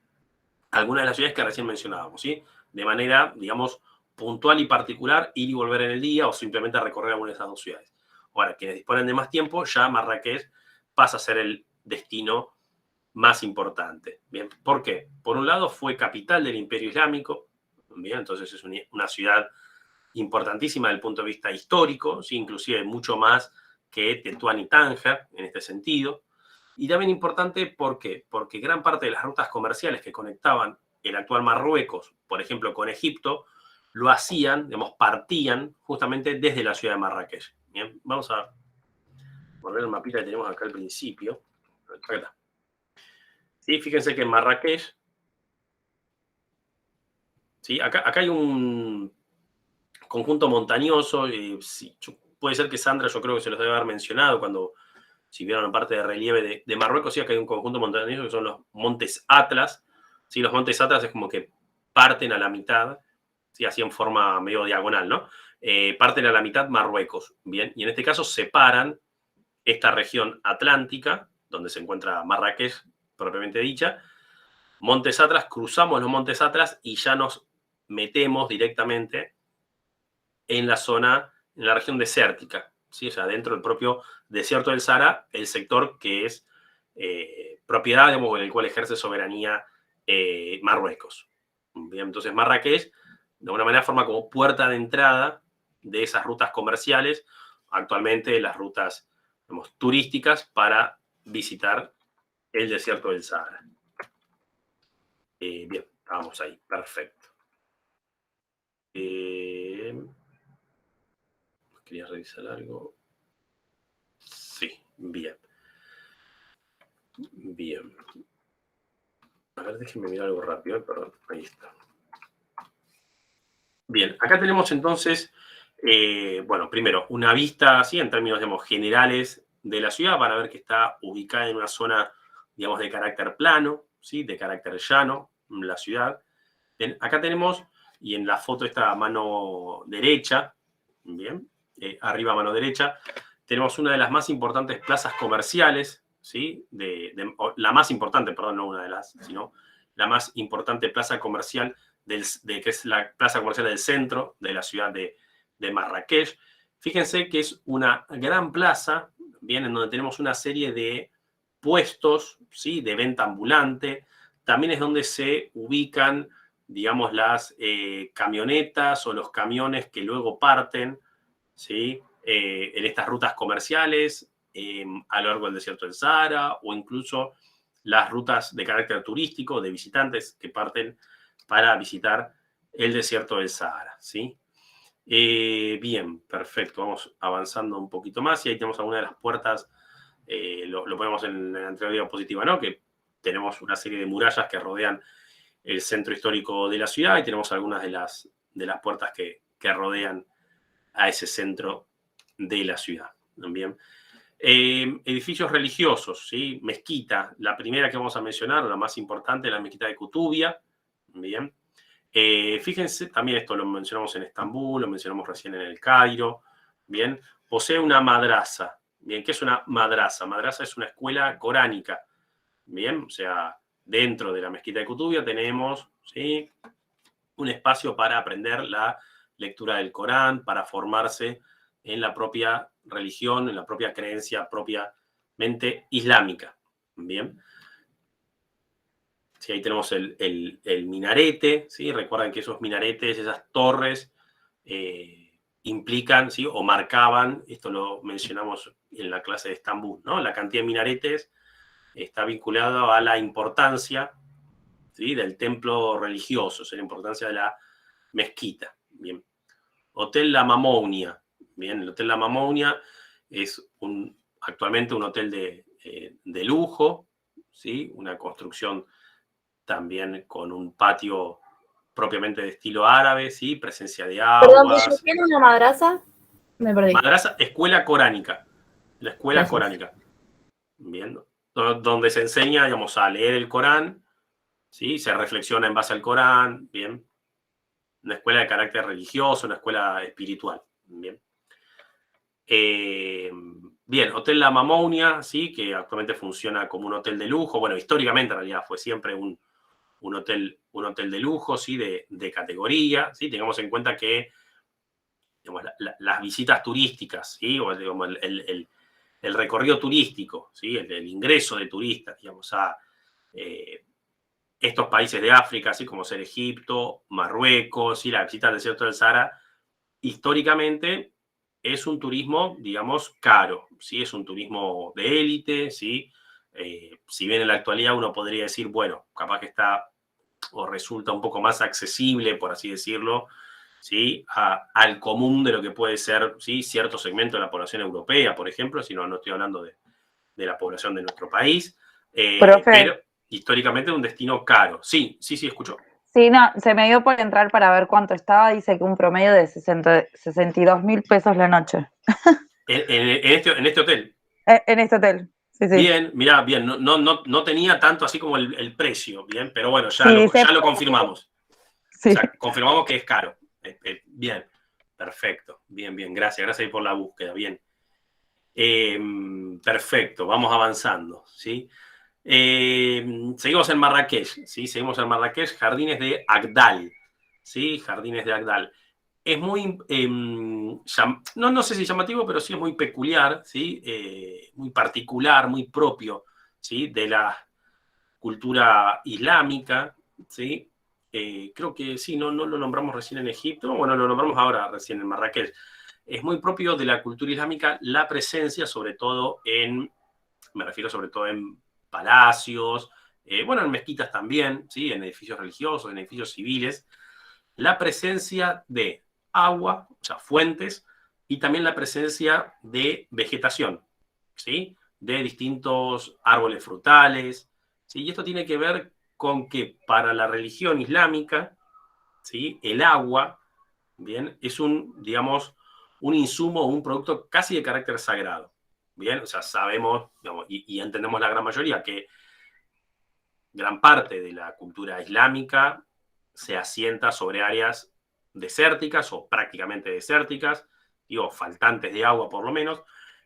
algunas de las ciudades que recién mencionábamos, ¿sí? De manera, digamos, puntual y particular, ir y volver en el día o simplemente recorrer alguna de esas dos ciudades. Ahora, quienes disponen de más tiempo, ya Marrakech pasa a ser el destino más importante. Bien, ¿por qué? Por un lado fue capital del Imperio Islámico, bien, entonces es una ciudad importantísima desde el punto de vista histórico, ¿sí? Inclusive mucho más que Tetuán y Tánger en este sentido. Y también importante, ¿por qué? Porque gran parte de las rutas comerciales que conectaban el actual Marruecos, por ejemplo, con Egipto, lo hacían, digamos, partían justamente desde la ciudad de Marrakech. Bien, vamos a volver al mapita que tenemos acá al principio. Acá está. ¿Sí? Fíjense que en Marrakech, ¿sí? Acá hay un conjunto montañoso. Sí, puede ser que Sandra, yo creo que se los debe haber mencionado cuando, si vieron la parte de relieve de Marruecos, sí, acá hay un conjunto montañoso que son los Montes Atlas. ¿Sí? Los Montes Atlas es como que parten a la mitad, ¿sí? Así en forma medio diagonal, ¿no? Parten a la mitad Marruecos, ¿bien? Y en este caso separan esta región atlántica, donde se encuentra Marrakech, propiamente dicha, Montes Atlas, cruzamos los Montes Atlas y ya nos metemos directamente en la zona, en la región desértica, ¿sí? O sea, dentro del propio desierto del Sahara, el sector que es propiedad, digamos, en el cual ejerce soberanía Marruecos. Bien, entonces Marrakech, de alguna manera, forma como puerta de entrada de esas rutas comerciales, actualmente las rutas, digamos, turísticas para visitar el desierto del Sahara. Bien, vamos ahí, perfecto. Quería revisar algo. Sí, bien. Bien. A ver, déjenme mirar algo rápido, perdón, ahí está. Bien, acá tenemos entonces, bueno, primero, una vista, ¿sí? En términos, digamos, generales de la ciudad. Van a ver que está ubicada en una zona, digamos, de carácter plano, ¿sí? De carácter llano, la ciudad. Bien, acá tenemos, y en la foto está a mano derecha, bien, arriba a mano derecha, tenemos una de las más importantes plazas comerciales, ¿sí? La más importante, perdón, no una de las, sino la más importante plaza comercial, que es la plaza comercial del centro de la ciudad de Marrakech. Fíjense que es una gran plaza, bien, en donde tenemos una serie de puestos, ¿sí? De venta ambulante. También es donde se ubican, digamos, las camionetas o los camiones que luego parten, ¿sí? En estas rutas comerciales a lo largo del desierto del Sahara, o incluso las rutas de carácter turístico de visitantes que parten para visitar el desierto del Sahara, ¿sí? Bien, perfecto. Vamos avanzando un poquito más y ahí tenemos alguna de las puertas, lo ponemos en la anterior diapositiva, ¿no? Que tenemos una serie de murallas que rodean el centro histórico de la ciudad y tenemos algunas de las puertas que rodean a ese centro de la ciudad. Bien. Edificios religiosos, ¿sí? Mezquita, la primera que vamos a mencionar, la más importante, la mezquita de Kutubia. Bien. Fíjense, también esto lo mencionamos en Estambul, lo mencionamos recién en el Cairo. Bien. Posee una madrasa. Bien, ¿qué es una madrasa? Madrasa es una escuela coránica. Bien, o sea, dentro de la mezquita de Kutubia tenemos, ¿sí? Un espacio para aprender la lectura del Corán, para formarse en la propia religión, en la propia creencia propiamente islámica. Bien. Sí, ahí tenemos el minarete, ¿sí? Recuerden que esos minaretes, esas torres, implican, ¿sí? O marcaban, esto lo mencionamos en la clase de Estambul, ¿no? La cantidad de minaretes está vinculada a la importancia, ¿sí? Del templo religioso, o sea, la importancia de la mezquita. Bien. Hotel La Mamounia. Bien, el Hotel La Mamounia es actualmente un hotel de lujo, ¿sí? Una construcción también con un patio propiamente de estilo árabe, ¿sí? Presencia de aguas. Perdón, ¿tiene una madrasa? Me perdí. Madrasa, escuela coránica. La escuela Gracias. coránica. Bien. Donde se enseña, digamos, a leer el Corán, ¿sí? Se reflexiona en base al Corán, bien. Una escuela de carácter religioso, una escuela espiritual, bien. Bien, Hotel La Mamounia, ¿sí? Que actualmente funciona como un hotel de lujo. Bueno, históricamente en realidad fue siempre un hotel de lujo, ¿sí? De categoría, ¿sí? Tengamos en cuenta que, digamos, las visitas turísticas, ¿sí? O, digamos, el recorrido turístico, ¿sí? El ingreso de turistas, digamos, a estos países de África, así como ser Egipto, Marruecos, ¿sí? La visita al desierto del Sahara, históricamente es un turismo, digamos, caro, ¿sí? Es un turismo de élite, ¿sí? Si bien en la actualidad uno podría decir, bueno, capaz que está o resulta un poco más accesible, por así decirlo, ¿sí? Al común de lo que puede ser, ¿sí? Cierto segmento de la población europea, por ejemplo, si no estoy hablando de la población de nuestro país, Profe. pero históricamente un destino caro. Sí, escucho. Sí, no, se me dio por entrar para ver cuánto estaba. Dice que un promedio de 62.000 pesos la noche. En este hotel. En este hotel, sí. Bien, mirá, bien, no tenía tanto así como el precio, bien, pero bueno, ya, Sí, ya lo confirmamos. Sí. O sea, confirmamos que es caro. Bien, perfecto, bien, gracias ahí por la búsqueda, bien. Perfecto, vamos avanzando, ¿sí? Seguimos en Marrakech, ¿sí? Seguimos en Marrakech, Jardines de Agdal, ¿sí? Jardines de Agdal. Es muy, no sé si llamativo, pero sí es muy peculiar, ¿sí? Muy particular, muy propio, ¿sí? De la cultura islámica, ¿sí? Creo que sí, no lo nombramos recién en Egipto, bueno, lo nombramos ahora recién en Marrakech. Es muy propio de la cultura islámica la presencia, sobre todo me refiero sobre todo en palacios, bueno, en mezquitas también, ¿sí? En edificios religiosos, en edificios civiles, la presencia de agua, o sea, fuentes, y también la presencia de vegetación, ¿sí? De distintos árboles frutales, ¿sí? Y esto tiene que ver con que para la religión islámica, ¿sí? El agua, ¿bien? Es digamos, un insumo o un producto casi de carácter sagrado, ¿bien? O sea, sabemos, digamos, y entendemos la gran mayoría que gran parte de la cultura islámica se asienta sobre áreas desérticas o prácticamente desérticas, digo, faltantes de agua por lo menos.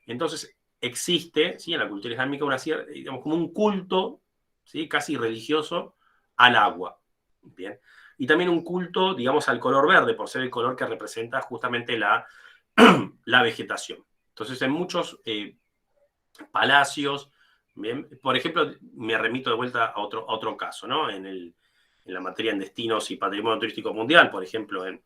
Entonces existe, ¿sí? En la cultura islámica una cierta, digamos, como un culto, ¿sí? Casi religioso al agua, ¿bien? Y también un culto, digamos, al color verde, por ser el color que representa justamente la vegetación. Entonces, en muchos palacios, bien, por ejemplo, me remito de vuelta a otro caso, ¿no? En la materia en destinos y patrimonio turístico mundial, por ejemplo, en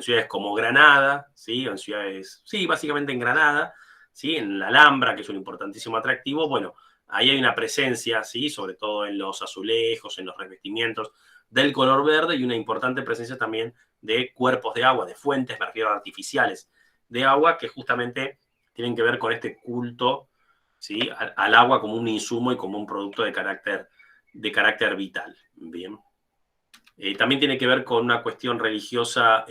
ciudades como Granada, ¿sí? En ciudades, sí, básicamente en Granada, ¿sí? En la Alhambra, que es un importantísimo atractivo, bueno, ahí hay una presencia, ¿sí? Sobre todo en los azulejos, en los revestimientos, del color verde y una importante presencia también de cuerpos de agua, de fuentes, me refiero a artificiales de agua, que justamente tienen que ver con este culto, ¿sí? Al agua como un insumo y como un producto de carácter vital. Bien. También tiene que ver con una cuestión religiosa,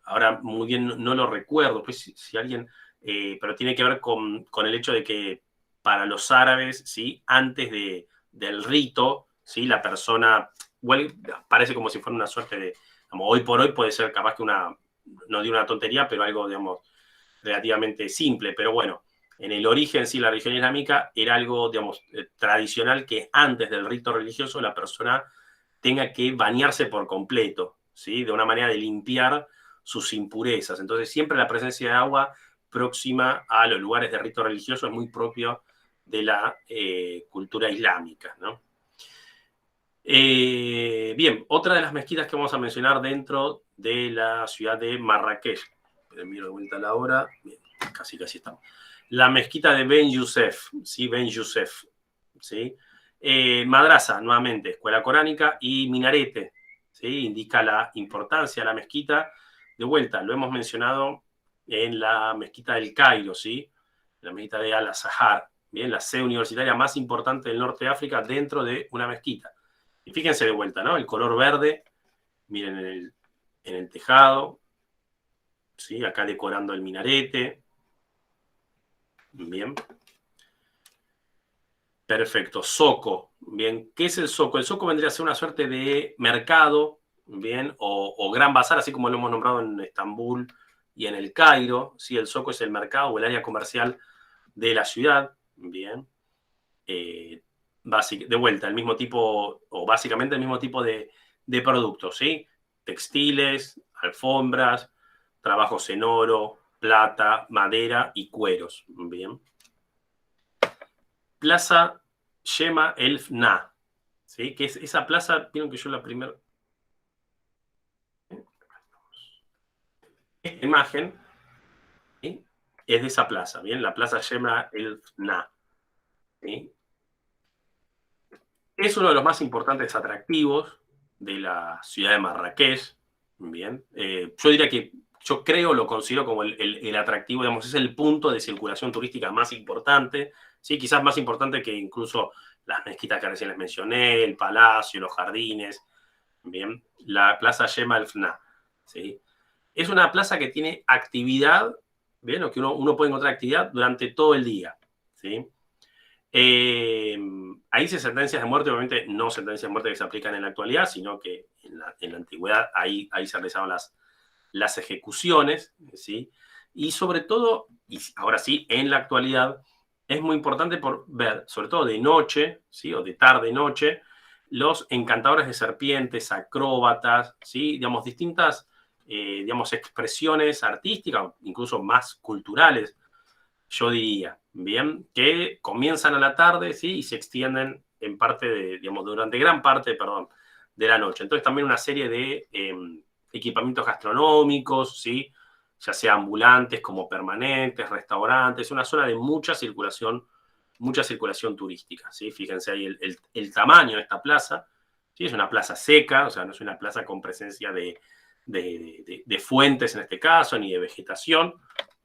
ahora muy bien no lo recuerdo, pues si alguien, pero tiene que ver con el hecho de que para los árabes, ¿sí? Antes del rito, ¿sí? La persona, bueno, parece como si fuera una suerte de, como hoy por hoy puede ser capaz que no digo una tontería, pero algo, digamos, relativamente simple, pero bueno, en el origen, sí, la religión islámica era algo, digamos, tradicional, que antes del rito religioso la persona tenga que bañarse por completo, ¿sí? De una manera de limpiar sus impurezas. Entonces, siempre la presencia de agua próxima a los lugares de rito religioso es muy propio de la cultura islámica, ¿no? Bien, otra de las mezquitas que vamos a mencionar dentro de la ciudad de Marrakech. Miro de vuelta la hora. Bien, casi estamos. La mezquita de Ben Youssef, ¿sí? Ben Youssef, ¿sí? Madrasa, nuevamente, escuela coránica, y minarete, ¿sí? Indica la importancia de la mezquita. De vuelta, lo hemos mencionado en la mezquita del Cairo, ¿sí? La mezquita de Al-Azhar, ¿bien? La sede universitaria más importante del norte de África dentro de una mezquita. Y fíjense de vuelta, ¿no? El color verde, miren en el tejado, ¿sí? Acá decorando el minarete. Bien. Perfecto. Zoco. Bien. ¿Qué es el zoco? El zoco vendría a ser una suerte de mercado, bien, o gran bazar, así como lo hemos nombrado en Estambul y en el Cairo. Sí, el zoco es el mercado o el área comercial de la ciudad. Bien. De vuelta, el mismo tipo, o básicamente el mismo tipo de productos, ¿sí? Textiles, alfombras, trabajos en oro, plata, madera y cueros. Bien. Plaza Yema el Fna, ¿sí? Que es esa plaza, vieron que yo la primera... Esta imagen, ¿sí? Es de esa plaza, ¿bien? La plaza Yema el Fna, ¿sí? Es uno de los más importantes atractivos de la ciudad de Marrakech, ¿bien? Yo diría que, yo creo, lo considero como el atractivo, digamos, es el punto de circulación turística más importante, ¿sí? Quizás más importante que incluso las mezquitas que recién les mencioné, el palacio, los jardines, ¿bien? La plaza Yema el Fna, ¿sí? Es una plaza que tiene actividad, ¿bien? O que uno puede encontrar actividad durante todo el día, ¿sí? Ahí se sentencias de muerte, obviamente no sentencias de muerte que se aplican en la actualidad, sino que en la antigüedad ahí se realizaban las ejecuciones, ¿sí? Y sobre todo, y ahora sí, en la actualidad, es muy importante por ver, sobre todo de noche, ¿sí? O de tarde-noche, los encantadores de serpientes, acróbatas, ¿sí? Digamos, distintas, digamos, expresiones artísticas, incluso más culturales, yo diría, ¿bien? Que comienzan a la tarde, ¿sí? Y se extienden en parte digamos, durante gran parte, perdón, de la noche. Entonces también una serie de equipamientos gastronómicos, ¿sí? Ya sea ambulantes como permanentes, restaurantes, una zona de mucha circulación turística, ¿sí? Fíjense ahí el tamaño de esta plaza, ¿sí? Es una plaza seca, o sea, no es una plaza con presencia de fuentes en este caso, ni de vegetación,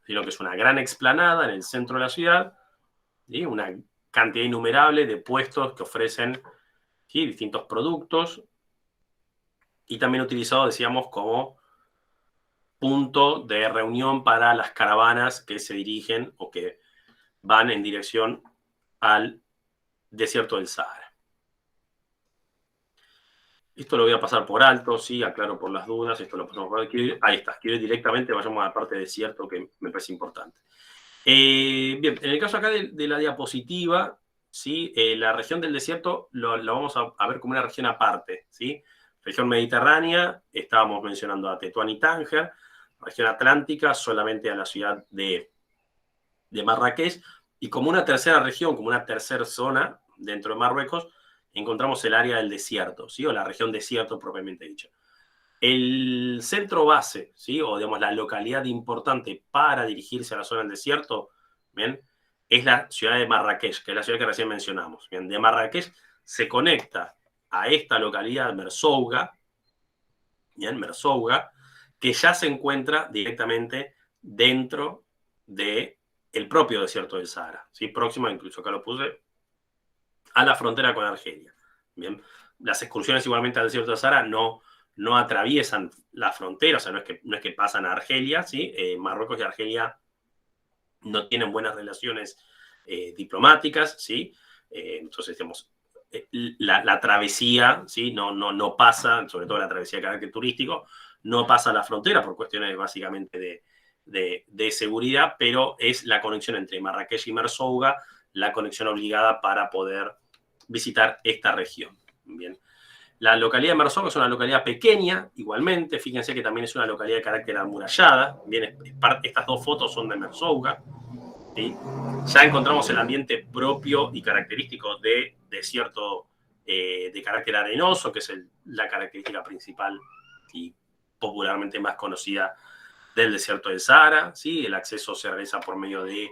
sino que es una gran explanada en el centro de la ciudad, ¿sí? Una cantidad innumerable de puestos que ofrecen, ¿sí? Distintos productos, y también utilizado, decíamos, como punto de reunión para las caravanas que se dirigen o que van en dirección al desierto del Sahara. Esto lo voy a pasar por alto, sí, aclaro por las dudas, esto lo pasamos por alto. Ahí está, quiero ir directamente, vayamos a la parte de desierto que me parece importante. Bien, en el caso acá de la diapositiva, ¿sí? La región del desierto lo vamos a ver como una región aparte, ¿sí? Región mediterránea, estábamos mencionando a Tetuán y Tánger, región atlántica, solamente a la ciudad de Marrakech, y como una tercera región, como una tercera zona dentro de Marruecos, encontramos el área del desierto, ¿sí? O la región desierto propiamente dicha. El centro base, ¿sí? O digamos la localidad importante para dirigirse a la zona del desierto, ¿bien? Es la ciudad de Marrakech, que es la ciudad que recién mencionamos. ¿Bien? De Marrakech se conecta a esta localidad Merzouga, ¿bien? Merzouga, que ya se encuentra directamente dentro del propio desierto del Sahara, ¿sí? Próxima, incluso acá lo puse, a la frontera con Argelia. ¿Bien? Las excursiones igualmente al desierto del Sahara no atraviesan la frontera, o sea, no es que pasan a Argelia, ¿sí? Marruecos y Argelia no tienen buenas relaciones diplomáticas, ¿sí? Entonces, digamos, la travesía, ¿sí? No pasa, sobre todo la travesía de carácter turístico, no pasa a la frontera por cuestiones básicamente de seguridad, pero es la conexión entre Marrakech y Merzouga, la conexión obligada para poder visitar esta región. Bien. La localidad de Merzouga es una localidad pequeña, igualmente. Fíjense que también es una localidad de carácter amurallada. Bien, estas dos fotos son de Merzouga, ¿sí? Ya encontramos el ambiente propio y característico de desierto de carácter arenoso, que es la característica principal y popularmente más conocida del desierto del Sahara, ¿sí? El acceso se realiza por medio de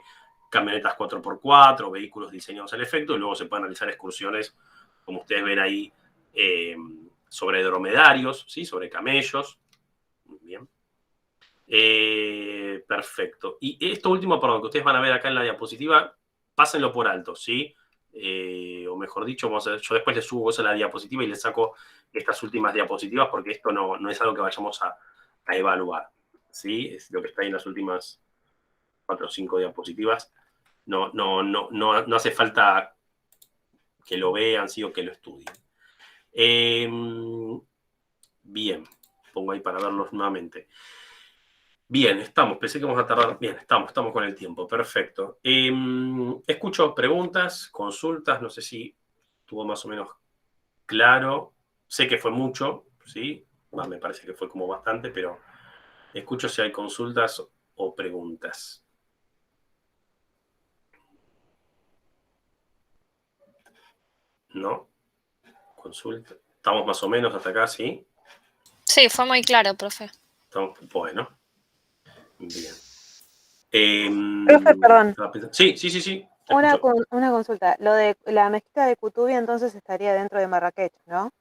camionetas 4x4, vehículos diseñados al efecto, y luego se pueden realizar excursiones, como ustedes ven ahí, sobre dromedarios, ¿sí? Sobre camellos. Muy bien. Perfecto. Y esto último, perdón, que ustedes van a ver acá en la diapositiva, pásenlo por alto, ¿sí? O mejor dicho, yo después les subo eso a la diapositiva y les saco estas últimas diapositivas porque esto no es algo que vayamos a evaluar, ¿sí? Es lo que está ahí en las últimas 4 o 5 diapositivas. No hace falta que lo vean, ¿sí? O que lo estudien. Bien, pongo ahí para verlos nuevamente. Bien, pensé que vamos a tardar. Bien, estamos con el tiempo, perfecto. Escucho preguntas, consultas, no sé si estuvo más o menos claro. Sé que fue mucho, ¿sí? Me parece que fue como bastante, pero escucho si hay consultas o preguntas? ¿No? Consulta. Estamos más o menos hasta acá, ¿sí? Sí, fue muy claro, profe. Bueno. Bien. Profe, perdón. Sí. te escucho. Una consulta. Lo de la mezquita de Kutubi entonces estaría dentro de Marrakech, ¿no?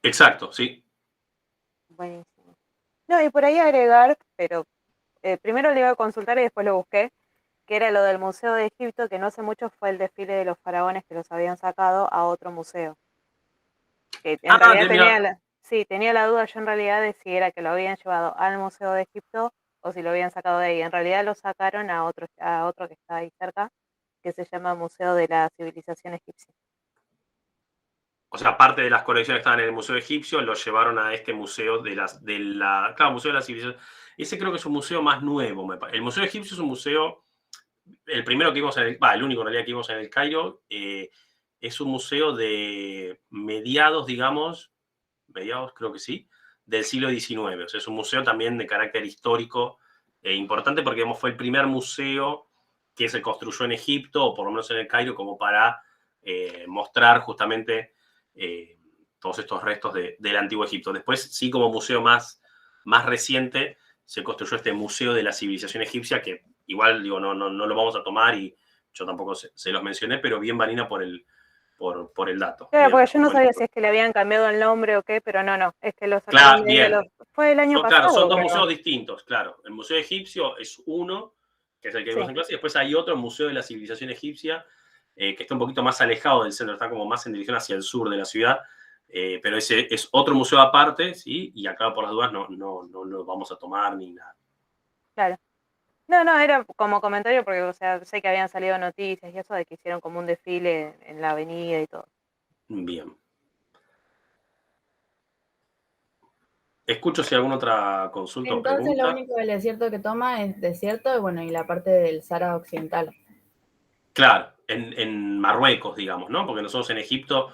Exacto, sí. Buenísimo. No, y por ahí agregar, pero primero le iba a consultar y después lo busqué, que era lo del Museo de Egipto, que no hace mucho fue el desfile de los faraones que los habían sacado a otro museo. Que en realidad tenía la duda yo en realidad de si era que lo habían llevado al Museo de Egipto o si lo habían sacado de ahí. En realidad lo sacaron a otro que está ahí cerca, que se llama Museo de la Civilización Egipcia. O sea, parte de las colecciones que estaban en el Museo Egipcio lo llevaron a este museo claro, Museo de la Civilización. Ese creo que es un museo más nuevo. El Museo Egipcio es un museo, el primero que vimos el único en realidad que vimos en el Cairo, es un museo de mediados creo que sí, del siglo XIX. O sea, es un museo también de carácter histórico importante porque digamos, fue el primer museo que se construyó en Egipto, o por lo menos en el Cairo, como para mostrar justamente todos estos restos del antiguo Egipto. Después, sí, como museo más reciente, se construyó este Museo de la Civilización Egipcia, que igual digo, no lo vamos a tomar y yo tampoco se los mencioné, pero bien, Vanina, por el dato. Claro, Bien, porque yo no sabía buenísimo. si es que le habían cambiado el nombre o qué, pero no, es que lo sacaron Claro, bien. fue el año Claro, pasado, son dos creo. museos distintos, claro. El Museo Egipcio es uno, que es el que vimos Sí. en clase, y después hay otro, el Museo de la Civilización Egipcia, que está un poquito más alejado del centro, está como más en dirección hacia el sur de la ciudad, pero ese es otro museo aparte, ¿sí? Y acá por las dudas no lo vamos a tomar ni nada. Claro. No, era como comentario porque, o sea, sé que habían salido noticias y eso de que hicieron como un desfile en la avenida y todo. Bien. Escucho si hay alguna otra consulta Entonces, o pregunta. lo único del desierto que toma es desierto, bueno, y la parte del Sahara Occidental. Claro, en Marruecos, digamos, ¿no? Porque nosotros en Egipto,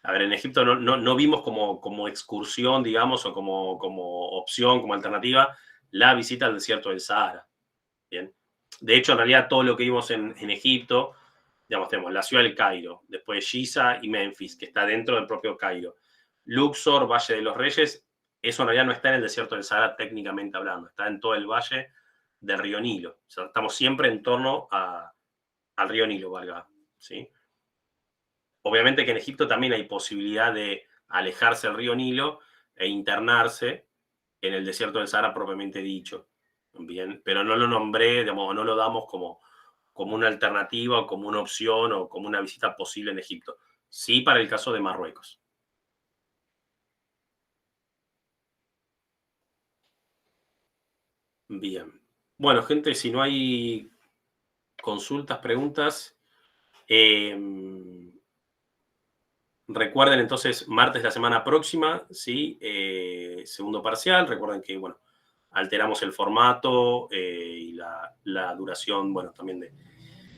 en Egipto no vimos como excursión, digamos, o como opción, como alternativa, la visita al desierto del Sahara. Bien. De hecho, en realidad, todo lo que vimos en Egipto, digamos, tenemos la ciudad del Cairo, después Giza y Memphis, que está dentro del propio Cairo. Luxor, Valle de los Reyes, eso en realidad no está en el desierto del Sahara técnicamente hablando, está en todo el valle del río Nilo. O sea, estamos siempre en torno al río Nilo, valga, ¿sí? Obviamente que en Egipto también hay posibilidad de alejarse del río Nilo e internarse en el desierto del Sahara propiamente dicho. Bien, pero no lo nombré, digamos, no lo damos como una alternativa o como una opción o como una visita posible en Egipto. Sí, para el caso de Marruecos. Bien. Bueno, gente, si no hay consultas, preguntas, recuerden entonces, martes de la semana próxima, ¿sí? Segundo parcial. Recuerden que, bueno, alteramos el formato y la duración, bueno, también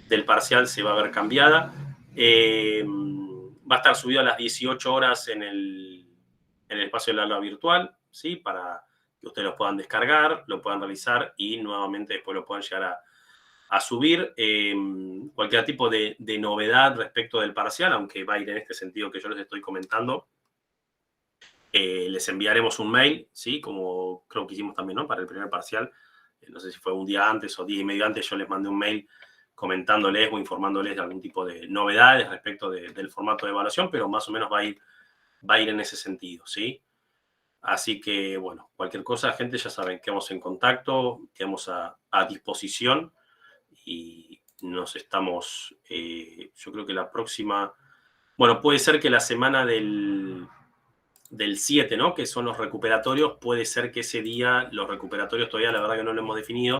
del parcial se va a ver cambiada. Va a estar subido a las 18 horas en el espacio del aula virtual, ¿sí? Para que ustedes lo puedan descargar, lo puedan realizar y nuevamente después lo puedan llegar a subir. Cualquier tipo de novedad respecto del parcial, aunque va a ir en este sentido que yo les estoy comentando, les enviaremos un mail, ¿sí? Como creo que hicimos también, ¿no? Para el primer parcial, no sé si fue un día antes o día y medio antes, yo les mandé un mail comentándoles o informándoles de algún tipo de novedades respecto del formato de evaluación, pero más o menos va a ir en ese sentido, ¿sí? Así que, bueno, cualquier cosa, gente, ya saben, quedamos en contacto, quedamos a disposición y nos estamos, yo creo que la próxima, bueno, puede ser que la semana del 7, ¿no? Que son los recuperatorios, puede ser que ese día los recuperatorios todavía la verdad que no lo hemos definido,